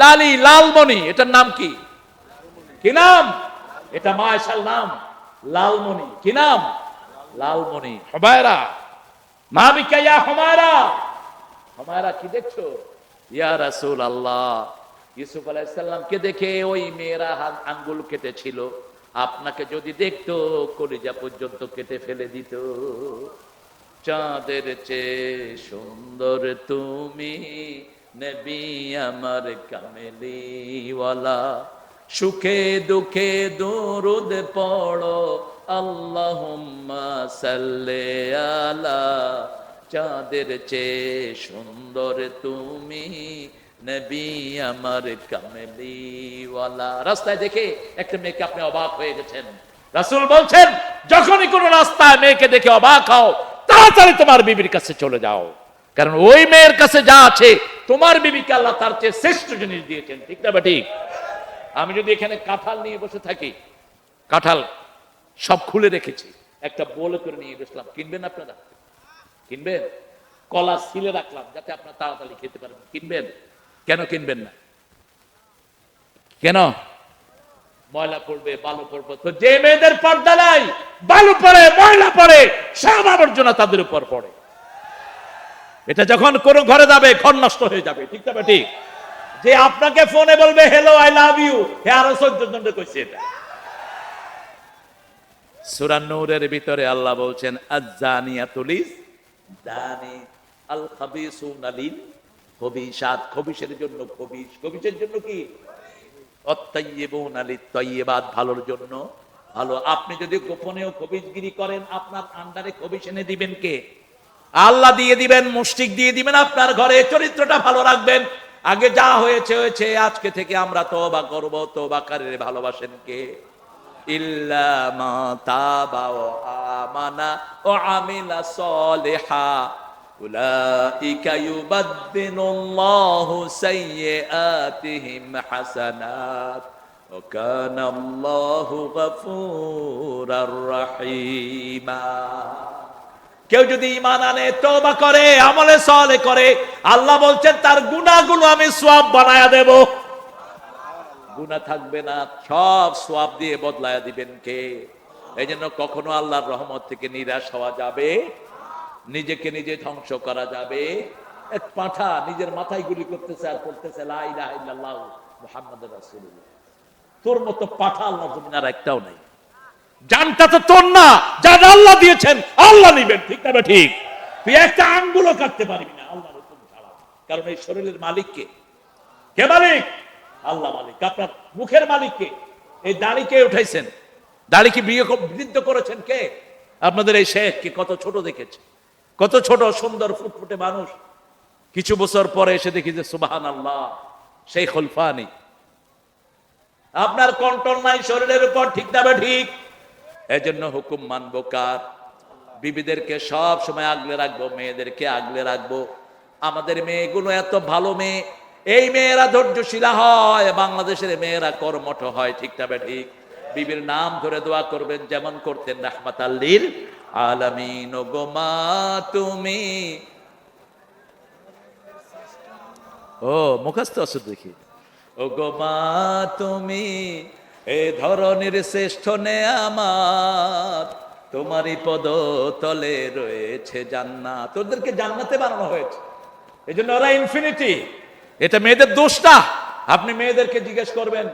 লালি, লালমণি। এটার নাম কি? কি নাম? এটা মা আয়েশার নাম লালমণি। কি নাম? লালমণি। হুমায়রা মা বিকা ইয়া হুমায়রা। হুমায়রা কি দেখছো? ইয়া রাসূলুল্লাহ, ইউসুফ আলাইহিস সালামকে দেখে ওই মেয়েরা আঙ্গুল কেটেছিল। আপনাকে যদি দেখতো কলিজা পর্যন্ত কেটে ফেলে দিত। চাঁদের চেয়ে সুন্দর তুমি নবী আমার কামলিওয়ালা। সুখে দুঃখে দরুদ পড়ো আল্লাহুম্মা সাল্লি আলা। চাঁদের চেয়ে সুন্দর তুমি নবী আমার কামলিওয়ালা। রাস্তায় দেখে একটা মেয়েকে আপনি অবাক হয়ে গেছেন। রাসূল বলছেন যখনই কোন রাস্তায় মেয়েকে দেখে অবাক হও তাড়াতাড়ি তোমার বিবির কাছে চলে যাও, কারণ ওই মেয়ের কাছে যা আছে তোমার বিবিকে আল্লাহ তার চেয়ে শ্রেষ্ঠ জিনিস দিয়েছেন। ঠিক না ঠিক? আমি যদি এখানে কাঁঠাল নিয়ে বসে থাকি, কাঁঠাল সব খুলে রেখেছি, একটা বোলে করে নিয়ে বসলাম, কিনবেন আপনারা? কিনবেন? কলা সিলে রাখলাম যাতে আপনারা তাড়াতাড়ি খেতে পারেন, কিনবেন? কেন কিনবেন না? কেন? ময়লা পড়বে, বালু পড়বে। তো যে মেয়েদের পর্দা নাই, বালু পড়ে, ময়লা পড়ে, সব আবর্জনা তাদের উপর পড়ে। এটা যখন কোন ঘরে যাবে ঘর নষ্ট হয়ে যাবে। ঠিক না ঠিক? যে আপনাকে ফোনে বলবে হ্যালো আই লাভ ইউ, হে আরো 14 জনকে কইছে এটা। সূরা নূরের ভিতরে আল্লাহ বলছেন আয-যানিয়াতু লিয-যানি আল খাবিসুনা লিল খবিসাত, খবিসের জন্য খবিস, খবিসের জন্য কি অত-তাইয়্যিবুনা লিত-তাইয়্যিবাত, ভালোর জন্য ভালো। আপনি যদি গোপনেও খবিসগিরি করেন, আপনার আন্ডারে খবিস এনে দিবেন কে? আল্লাহ দিয়ে দিবেন, মুশরিক দিয়ে দিবেন আপনার ঘরে। চরিত্রটা ভালো রাখবেন, আগে যা হয়েছে হয়েছে, আজকে থেকে আমরা তওবা করব। তওবাকারীর ভালোবাসেন কে? ইল্লা মা তাবা ওয়া আমানা ওয়া আমিলা সলিহা উলাইকা ইউবাদদিলুল্লাহু সাইয়্যাতিহিম হাসানাত ওয়া কানা আল্লাহু গফুরার রহিমা। কেউ যদি ঈমান আনে, তওবা করে, আমলে সালেহ করে, আল্লাহ বলছেন তার গুনাহগুলো আমি সওয়াব বানায়া দেব। গুনাহ থাকবে না, সব সওয়াব দিয়ে বদলায়া দিবেন কে? এইজন্য কখনো আল্লাহর রহমত থেকে নিরাশ হওয়া যাবে, নিজেকে নিজে ধ্বংস করা যাবে। এক পাঁঠা নিজের মাথায় গুলি করতেছে আর করতেছে লা ইলাহা ইল্লাল্লাহ মুহাম্মাদুর রাসূলুল্লাহ। তোর মতো পাঁঠা আল্লাহর জমিনে আর একটাও নাই। জানটা তো তোর না, যার আল্লাহ দিয়েছেন আল্লাহ নিবেন, ঠিক না? ঠিক। তুই একটা আঙ্গুলও কাটতে পারবি না আল্লাহর হুকুম ছাড়া, কারণ এই শরীরের মালিক কে? কে মালিক? আল্লাহ মালিক। আপনার মুখের মালিক কে? এই দাড়ি কে উঠাইছেন? দাড়ি কি বৃদ্ধ করেছেন কে? আপনাদের এই শেখকে কত ছোট দেখেছে, কত ছোট সুন্দর ফুটফুটে মানুষ। কিছু বছর পরে এসে দেখি যে সুবহানাল্লাহ, সেই খলিফানি। আপনার কন্ট্রোল নাই শরীরের উপর, ঠিক না? ঠিক। এজন্য হুকুম মানবো কার? বিবিদেরকে সব সময় আগলে রাখবো, মেয়েদেরকে আগলে রাখবো। আমাদের মেয়েগুলো এত ভালো মেয়ে, এই মেয়েরা ধৈর্যশীলা হয়, বাংলাদেশের মেয়েরা কর্মঠ হয়, ঠিক না? ঠিক। বিবির নাম ধরে দোয়া করবেন, যেমন করতেন রাহমাতাল লিল আলামিন। ও গো মা তুমি, ও মুখস্থ আছে দেখি। ও গো মা তুমি এ ধরনের শ্রেষ্ঠ নেয়ামত, তোমারই পদ তলে রয়েছে জান্নাত। তোদেরকে জান্নাতে বানানো হয়েছে, এই জন্য ওরা ইনফিনিটি। এটা মেয়েদের দোষ না। আপনি মেয়েদেরকে জিজ্ঞেস করবেন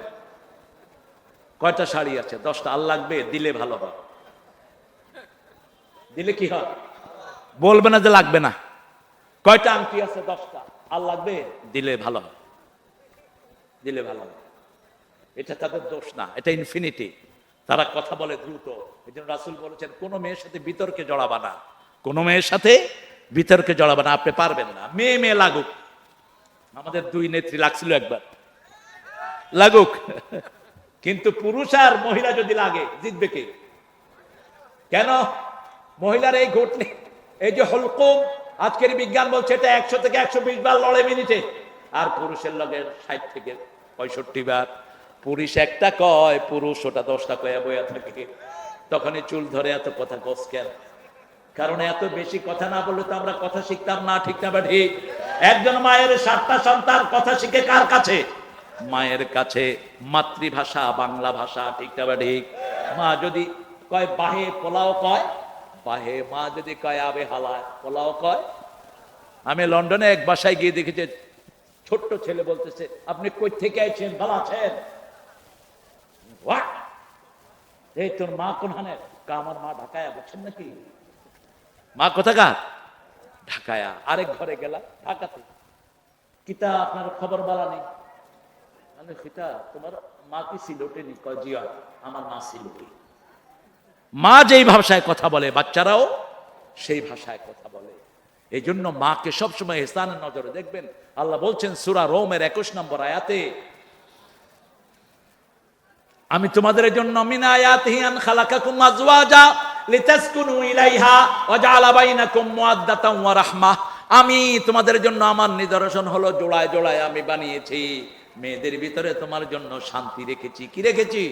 কয়টা শাড়ি আছে? 10টা। আল্লাহ লাগবে? দিলে ভালো হয়। দিলে কি হয়? বলবে না যে লাগবে না। কয়টা আংটি আছে? 10টা। আল্লাহ লাগবে? দিলে ভালো হয়, দিলে ভালো হয়। এটা তাদের দোষ না, এটা ইনফিনিটি। তারা কথা বলে দ্রুত। এই জন্য রাসূল বলেছেন কোন মেয়ের সাথে বিতর্কে জড়াবা না, কোন মেয়ের সাথে বিতর্কে জড়াবা না। আপনি পারবেন না, মেয়ে মেয়ে লাগুক। আমাদের 2 নেত্রী লাগছিল একবার, লাগুক। কিন্তু পুরুষ আর মহিলা যদি লাগে, জিতবে কে? কেন? মহিলার এই ঘটলে, এই যে হলকুম, আজকের বিজ্ঞান বলছে এটা 100 থেকে 120 বার লড়ে মিনিটে, আর পুরুষের লগে 60 থেকে 65 বার। পুরুষ একটা কয়, পুরুষ ওটা 10টা কয়ে বইয়া থাকে। তখনই চুল ধরে এত কথা কস কেন? কারণ এত বেশি কথা না বললে তো আমরা কথা শিখতাম না, ঠিক না? ঠিক। একজন মায়ের 7টা সন্তান কথা শিখে কার কাছে? মায়ের কাছে। মাতৃভাষা বাংলা ভাষা, ঠিক না? ঠিক। মা যদি কয় বাহে, পোলাও কয় বাহে। মা যদি কয় আবে হালায়, পোলাও কয়। আমি লন্ডনে এক বাসায় গিয়ে দেখেছি, ছোট্ট ছেলে বলতেছে আপনি কই থেকে আইছেন, ভালো আছেন? এই তোর মা কোনখানে? আমার মা ঢাকায়, বুঝছেন নাকি? মা কোথাকার? ঢাকায়া। আরেক ঘরে গেলাম, ঢাকাতে। কিতা আপনার খবর বলা নেই? কিতা তোমার মা কি সিলেটে নি? কয় জি আমার মা সিলেটে। মা যেই ভাষায় কথা বলে, বাচ্চারাও সেই ভাষায় কথা বলে। এই জন্য মাকে সবসময় ইহসানের নজরে দেখবেন। আল্লাহ বলছেন সূরা রোমের 21 নম্বর আয়াতে, আমি তোমাদের জন্য মিন আয়াতিহি আন খালাকাকুম আজওয়াজা লিতাসকুনু ইলাইহা ওয়া জাআলা বাইনাকুম মুওয়াদ্দাতান ওয়া রাহমাহ। আমি তোমাদের জন্য, আমার নিদর্শন হলো জোড়ায় জোড়ায় আমি বানিয়েছি। মেয়েদের ভিতরে তোমার জন্য শান্তি রেখেছি। কি রেখেছি?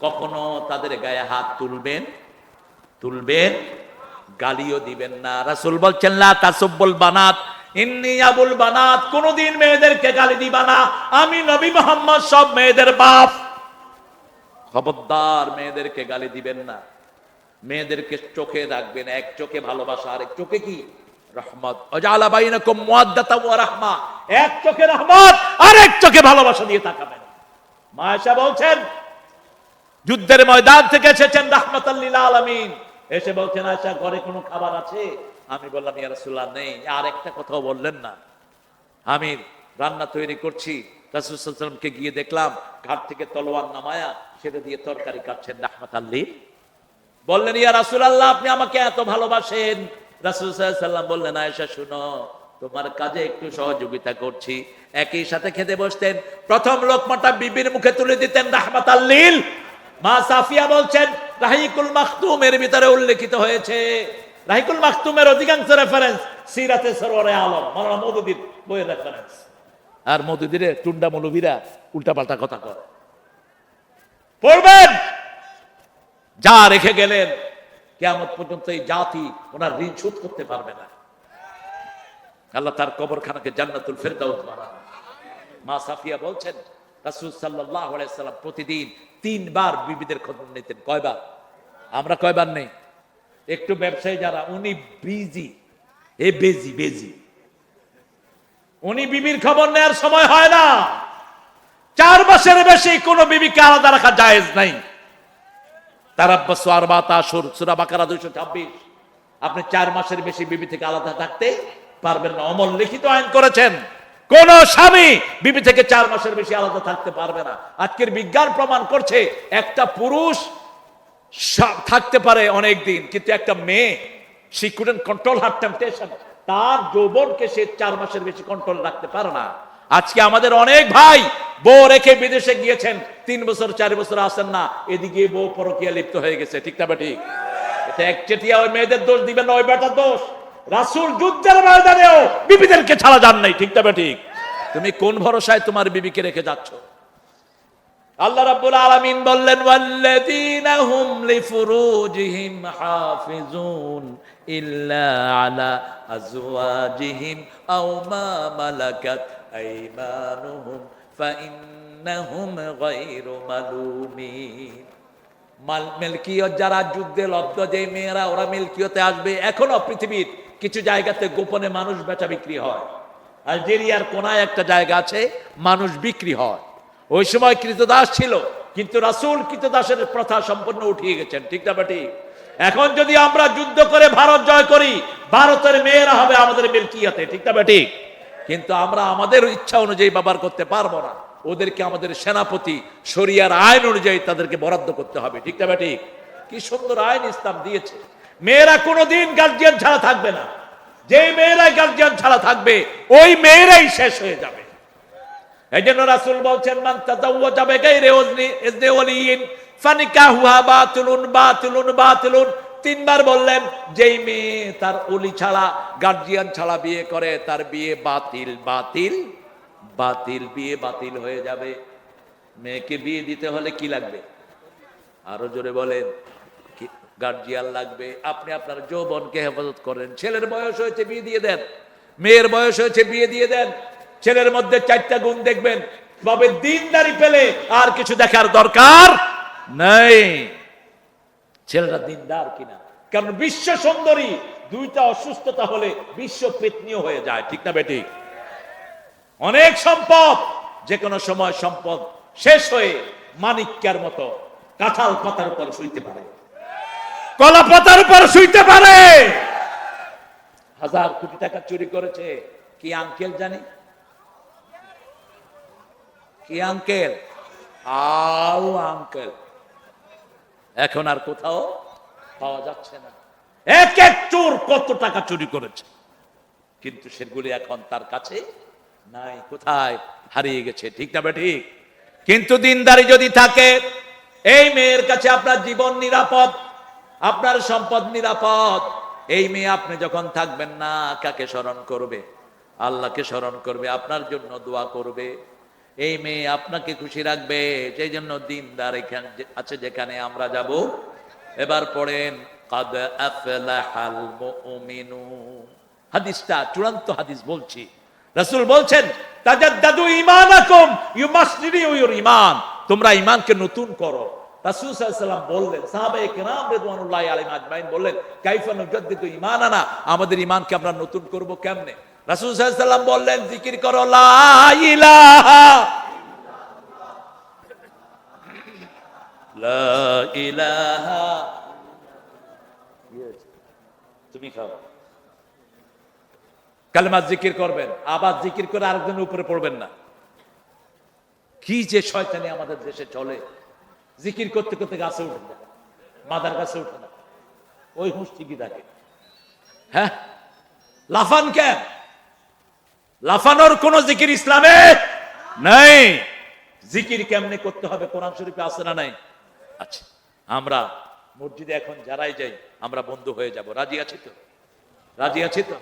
কখনো তাদের গায়ে হাত তুলবেন, গালিও দিবেন না। রাসূল বলছেন লা তাসুব্বুল বানাত ইন্নী আবুল বানাত। কোনদিন মেয়েদেরকে গালি দিবা না, আমি নবী মুহাম্মদ সব মেয়েদের বাপ। খবরদার মেয়েদেরকে গালি দিবেন না। মেয়েদেরকে চোখে রাখবেন, এক চোখে ভালোবাসা, আরেক চোখে কি? রহমত, ওয়াজআলা বাইনাকুম মুওয়াদ্দাতাও ওয়া রাহমা, এক চোখে রহমত আর এক চোখে ভালোবাসা দিয়ে তাকাবেন। মা আয়েশা বলছেন যুদ্ধের ময়দান থেকে এসেছেন রাহমাতাল লিল আলামিন, এসে বলছেন আয়েশা ঘরে কোনো খাবার আছে? আমি বললাম ইয়া রাসূলুল্লাহ নেই। আর একটা কথাও বললেন না। আমি রান্না তৈরি করছি, রাসূল সাল্লাল্লাহু আলাইহি ওয়াসাল্লামকে গিয়ে দেখলাম ঘাট থেকে তলোয়ার নামায়া সেটা দিয়ে তরকারি কাটছেন রাহমাতাল লিল। বললেন ইয়া রাসূলুল্লাহ আপনি আমাকে এত ভালোবাসেন। রাসূল সাল্লাল্লাহু আলাইহি ওয়াসাল্লাম বললেন আয়েশা শুনো, তোমার কাজে একটু সহযোগিতা করছি। একই সাথে খেতে বসতেন, প্রথম লোকমাটা বিবির মুখে তুলে দিতেন রাহমাতাল লিল। মা সাফিয়া বলছেন রাহিকুল মাখতুমের ভিতরে উল্লেখিত হয়েছে, রাহিকুল মাখতুমের অধিকাংশ রেফারেন্স সিরাতে সরওয়ারে আলম মাওলানা মওদুদীর বইয়ের রেফারেন্স। আর মওদুদীর টুন্ডা মৌলভীরা উল্টাপাল্টা কথা কয়। পড়বেন, যা রেখে গেলেন কিয়ামত পর্যন্ত এই জাতি ওনার ঋণ শোধ করতে পারবে না। আল্লাহ তার কবরখানাকে জান্নাতুল ফেরদাউস বানান। মা সাফিয়া বলছেন রাসূল সাল্লাল্লাহু আলাইহি ওয়াসাল্লাম প্রতিদিন 3 বার বিবিদের খবর নিতেন। কয়বার? আমরা কয়বার নেই? একটু ব্যবসায়ী যারা, উনি বিজি, বেজি উনি বিবির খবর নেওয়ার সময় হয় না। 4 মাসের বেশি কোন বিবিকে আলাদা রাখা জায়েজ নাই। তারাব্বাসু আরবাত আশহুর, সূরা বাকারা 226। আপনি 4 মাসের বেশি বিবি থেকে আলাদা থাকতে পারবেন না। অমর লিখিত আইন করেছেন, কোন স্বামী বিবি থেকে 4 মাসের বেশি আলাদা থাকতে পারবে না। আজকের বিজ্ঞান প্রমাণ করছে একটা পুরুষ থাকতে পারে অনেক দিন, কিন্তু একটা মেয়ে she couldn't control her temptation, তার যৌবনকে সে 4 মাসের বেশি কন্ট্রোল রাখতে পারে না। আজকে আমাদের অনেক ভাই বউ রেখে বিদেশে গিয়েছেন, 3 বছর 4 বছর আসেন না, এদিকে বউ পরকীয়া লিপ্ত হয়ে গেছে। ঠিক না ঠিক? এটা একচেটিয়া ওই মেয়েদের দোষ দিবেন না, ওই বেটার দোষ। রাসূল যুদ্ধের ময়দানেও বিবিদেরকে ছাড়া যান নাই। ঠিক না ঠিক? তুমি কোন ভরসায় তোমার বিবিকে রেখে যাচ্ছ? আল্লাহ রাব্বুল আলামিন বললেন ওয়াল্লাযীনা হুম লিফুরুজিহিম হাফিজুন ইল্লা আলা আজওয়াজিহিম আও মা মালাকাত আইমানুহুম ফাইন্নাহুম গায়রু মালুমিন। মিলকিয়ত যারা যুদ্ধে লব্ধ যে মেয়েরা, ওরা মিলকিয়তে আসবে। এখনো পৃথিবীর কিছু জায়গাতে গোপনে মানুষ বেচা বিক্রি হয়। আলজেরিয়ার কোনায় একটা জায়গা আছে, মানুষ বিক্রি হয়। ওই সময় কৃতদাস ছিল, কিন্তু রাসূল কৃতদাসের প্রথা সম্পূর্ণ উঠিয়ে গেছেন। ঠিক না ঠিক? এখন যদি আমরা যুদ্ধ করে ভারত জয় করি, ভারতের মেয়েরা হবে আমাদের মিলকিয়তে। ঠিক না ঠিক? কিন্তু আমরা আমাদের ইচ্ছা অনুযায়ী ব্যবহার করতে পারবো না। ওদেরকে আমাদের সেনাপতি শরিয়ার আইন অনুযায়ী তাদেরকে বরাদ্দ করতে হবে। ঠিক না ঠিক? কি সুন্দর আইন ইসলাম দিয়েছে। মেয়েরা কোনোদিন গার্জিয়ান ছাড়া থাকবে না। যে মেয়েরাই গার্জিয়ান ছাড়া থাকবে, ওই মেয়েরাই শেষ হয়ে যাবে। এই জন্য রাসূল বলছেন মান তাযাওয়াজা বিগাইরি ইযনি ওয়ালিয়িন ফানিকাহুহা বাতিলুন বাতিলুন বাতিলুন। 3 বার বললেন যেই মেয়ে তার ওলি ছাড়া, গার্জিয়ান ছাড়া বিয়ে করে, তার বিয়ে বাতিল বাতিল বাতিল, বিয়ে বাতিল হয়ে যাবে। মেয়েকে বিয়ে দিতে হলে কি লাগবে? আরো জোরে বলেন। গার্জিয়ান লাগবে। আপনি আপনার যৌবনকে হেফাজত করেন। ছেলের বয়স হয়েছে বিয়ে দিয়ে দেন, মেয়ের বয়স হয়েছে বিয়ে দিয়ে দেন। ছেলের মধ্যে 4টা গুণ দেখবেন, তবে দিনদারি পেলে আর কিছু দেখার দরকার নাই। ছেলেরা দিনদার কিনা, কারণ বিশ্ব সুন্দরী 2টা অসুস্থতা হলে বিশ্ব পেতনীয় হয়ে যায়। ঠিক না বেঠিক? অনেক সম্পদ যে কোনো সময় সম্পদ শেষ হয়ে মানিক্যের মতো কাঁঠাল পাতার উপর শুইতে পারে, কলা পাতার উপর শুইতে পারে। 1000 কোটি টাকা চুরি করেছে কি আঙ্কেল জানি? কি আঙ্কেল? আও আঙ্কেল। এখন আর কোথাও পাওয়া যাচ্ছে না। এক এক চোর কত টাকা চুরি করেছে, কিন্তু সেগুলি এখন তার কাছে নাই। কোথায় হারিয়ে গেছে। ঠিক না ঠিক? কিন্তু দিনদারি যদি থাকে, এই মেয়ের কাছে আপনার জীবন নিরাপদ, আপনার সম্পদ নিরাপদ। এই মেয়ে আপনি যখন থাকবেন না, কাকে স্মরণ করবে? আল্লাহকে স্মরণ করবে, আপনার জন্য দোয়া করবে। এই মেয়ে আপনাকে খুশি রাখবে। সেই জন্য দিনদার এখানে আছে যেখানে আমরা যাব। এবার পড়েন কাদ আফলাহাল মুমিনুন। হাদিসটা চূড়ান্ত হাদিস বলছি। রাসূল বলছেন তাজাদ্দাদু ঈমানাকুম, ইউ মাস্ট রিনিউ ইউর ঈমান। তোমরা ঈমানকে নতুন করো। রাসূল সাল্লাল্লাহু আলাইহি ওয়াসাল্লাম বললেন, সাহাবায়ে কেরাম রিদওয়ানুল্লাহি আলাইহিম আজমাইন বললেন, কাইফা নুজাদ্দিদু ঈমানানা, আমাদের ঈমানকে আমরা নতুন করব কেমনে? রাসূল সাল্লাল্লাহু আলাইহি ওয়াসাল্লাম বললেন, জিকির করো লা ইলাহা লা ইলাহা। তুমি খাও, কালেমা জিকির করবেন, আবার জিকির করে আরেকজনের উপরে পড়বেন না। কি যে শয়তানি আমাদের দেশে চলে, জিকির করতে করতে গাছে উঠে না, মাদার গাছে উঠে না, ওই হুঁশ ঠিকই থাকে। হ্যাঁ, লাফান কেন? লাফানোর কোন জিকির ইসলামে নাই। জিকির কেমনে করতে হবে কোরআন শরীফে আছে না নাই? আচ্ছা, আমরা মসজিদে এখন যারাই যাই আমরা বন্ধু হয়ে যাব, রাজি আছি তো? রাজি আছি তো?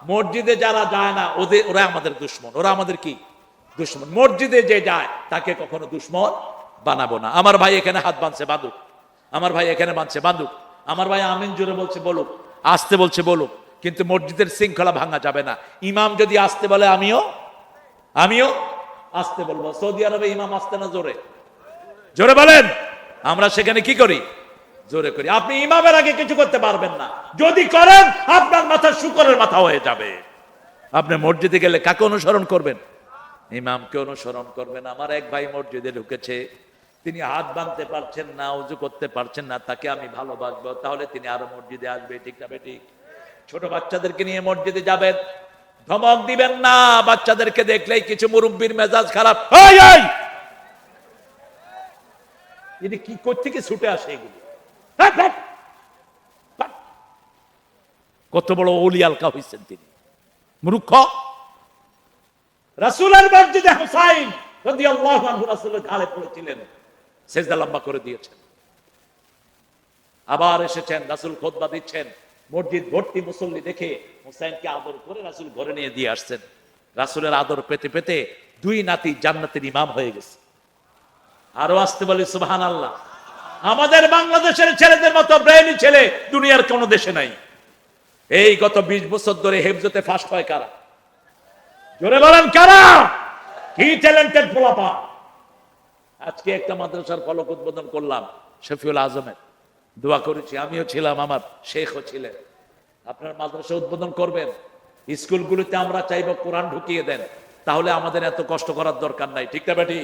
মসজিদে যারা যায় না ওরা আমাদের দুশ্মন, ওরা আমাদের কি দুশ্মন। মসজিদে যে যায় তাকে কখনো দুশ্মন বানাবো না। আমার ভাই এখানে হাত বাঁধছে, বাঁধুক। আমার ভাই এখানে বাঁধছে, বাঁধুক। আমার ভাই আমিন জোরে বলছে, বলুক। আসতে বলছে, বলুক। কিন্তু মসজিদের শৃঙ্খলা ভাঙা যাবে না। ইমাম যদি আসতে বলে আমিও আসতে বলবো। সৌদি আরবে ইমাম আসতে না জোরে জোরে বলেন, আমরা সেখানে কি করি? জোরে করি। আপনি ইমামের আগে কিছু করতে পারবেন না, যদি করেন আপনার মাথা শুকরের মাথা হয়ে যাবে। আপনি মসজিদে গেলে কাকে অনুসরণ করবেন? ইমামকে অনুসরণ করবেন। আমার এক ভাই মসজিদে ঢুকেছে, তিনি হাত বাঁধতে পারছেন না, ওযু করতে পারছেন না, তাকে আমি ভালোবাসবো, তাহলে তিনি আরো মসজিদে আসবে, ঠিক না বেঠিক? ছোট বাচ্চাদেরকে নিয়ে মসজিদে যাবেন, ধমক দিবেন না। বাচ্চাদেরকে দেখলেই কিছু মুরব্বির মেজাজ খারাপ, এটি কি করতে কি ছুটে আসে এগুলি। কত বড় ওলি আলকা হয়েছেন তিনি, মূর্খ। রাসূলের মসজিদে হুসাইন রাদিয়াল্লাহু আনহু রাসূলের গালে পড়েছিলেন, সিজদা লম্বা করে দিয়েছেন। আবার এসেছেন, রাসূল খুতবা দিচ্ছেন, মসজিদ ভর্তি মুসল্লি দেখে হুসাইনকে আদর করে রাসূল ঘরে নিয়ে দিয়ে আসছেন। রাসূলের আদর পেতে পেতে দুই নাতি জান্নাতের ইমাম হয়ে গেছে। আরো আসতে বলি সুবহানাল্লাহ। আমাদের বাংলাদেশের ছেলেদের মতো ব্রেইনি ছেলে দুনিয়ার কোন দেশে নাই। এই গত 20 বছর ধরে হেফজতে ফার্স্ট হয় কারা? জোরে বলেন কারা? কি ট্যালেন্টেড পোলাপা। আজকে একটা মাদ্রাসার ফলক উদ্বোধন করলাম শফিউল আজমের, দোয়া করেছি, আমিও ছিলাম, আমার শেখও ছিলেন। আপনার মাদ্রাসা উদ্বোধন করবেন, স্কুলগুলোতে আমরা চাইব কোরআন ঢুকিয়ে দেন, তাহলে আমাদের এত কষ্ট করার দরকার নাই, ঠিক না বেটি?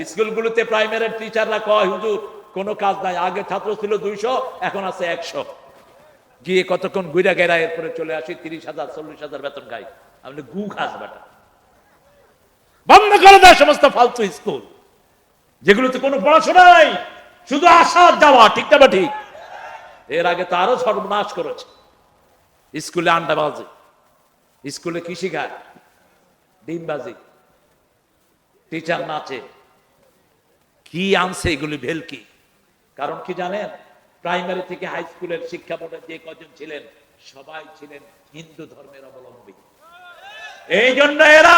স্কুলগুলোতে প্রাইমারির টিচাররা কয়, হুজুর কোনো কাজ নাই, আগে ছাত্র ছিল 200, এখন আছে 100। গিয়ে কতক্ষণ ঘুরা গেরা, এরপরে চলে আসি, 30,000 40,000 বেতন খাই। আপনি গু খাস বেটা। বন্ধ করে দেয় সমস্ত ফালতু স্কুল, যেগুলোতে কোনো পড়াশোনা নাই, শুধু আসা যাওয়া, ঠিক না ঠিক? এর আগে তো আরো সর্বনাশ করেছে। স্কুলে আন্ডাবাজি, স্কুলে কি শিখায়? ডিমবাজি, টিচার নাচে, কি আনছে এগুলি ভেলকি। কারণ কি জানেন? প্রাইমারি থেকে হাই স্কুলের শিক্ষা বোর্ডে যে কজন ছিলেন সবাই ছিলেন হিন্দু ধর্মের অবলম্বী। এই জন্য এরা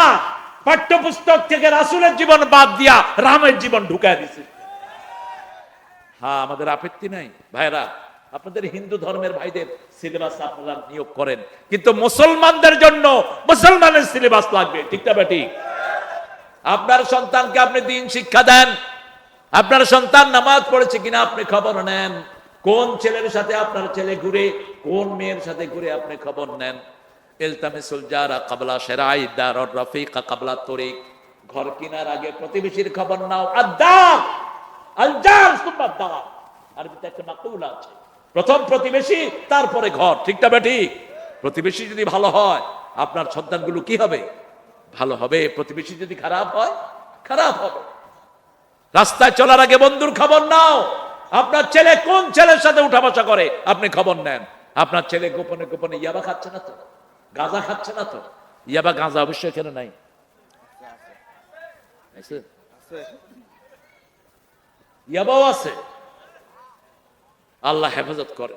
পাঠ্যপুস্তক থেকে রাসূলের জীবন বাদ দিয়া রামের জীবন ঢুকায় দিছে। হ্যাঁ, আমাদের আপত্তি নাই ভাইরা, আপনাদের হিন্দু ধর্মের ভাইদের সিলেবাস আপনারা নিয়োগ করেন, কিন্তু মুসলমানদের জন্য মুসলমানের সিলেবাস লাগবে, ঠিক না বেটি? আপনার সন্তানকে আপনি দিন শিক্ষা দেন, আপনার সন্তান নামাজ পড়েছে কিনা আপনি খবর নেন, কোন ছেলের সাথে আপনার ছেলে ঘুরে, কোন মেয়ের সাথে ঘুরে আপনি খবর নেন। ইলতামিসুল জারা ক্বাবলা শিরাই দার রাফিকা ক্বাবলা তরিক, ঘর কিনার আগে প্রতিবেশীর খবর নাও। আদার আল জার সুম্মা দার, আরবিতে একটা মাকুল আছে, প্রথম প্রতিবেশী তারপরে ঘর, ঠিক না বেটি? প্রতিবেশী যদি ভালো হয় আপনার সন্তানগুলো কি হবে? ভালো হবে। প্রতিবেশী যদি খারাপ হয়, খারাপ হবে। রাস্তায় চলার আগে বন্ধুর খবর নাও। আপনার ছেলে কোন ছেলের সাথে উঠা বসা করে আপনি খবর নেন। আপনার ছেলে গোপনে গোপনে ইয়াবা খাচ্ছে না তো? গাঁজা খাচ্ছে না তো? ইয়াবা গাঁজা অবশ্যই এখানে নাই, ইয়াবাও আছে। আল্লাহ হেফাজত করে।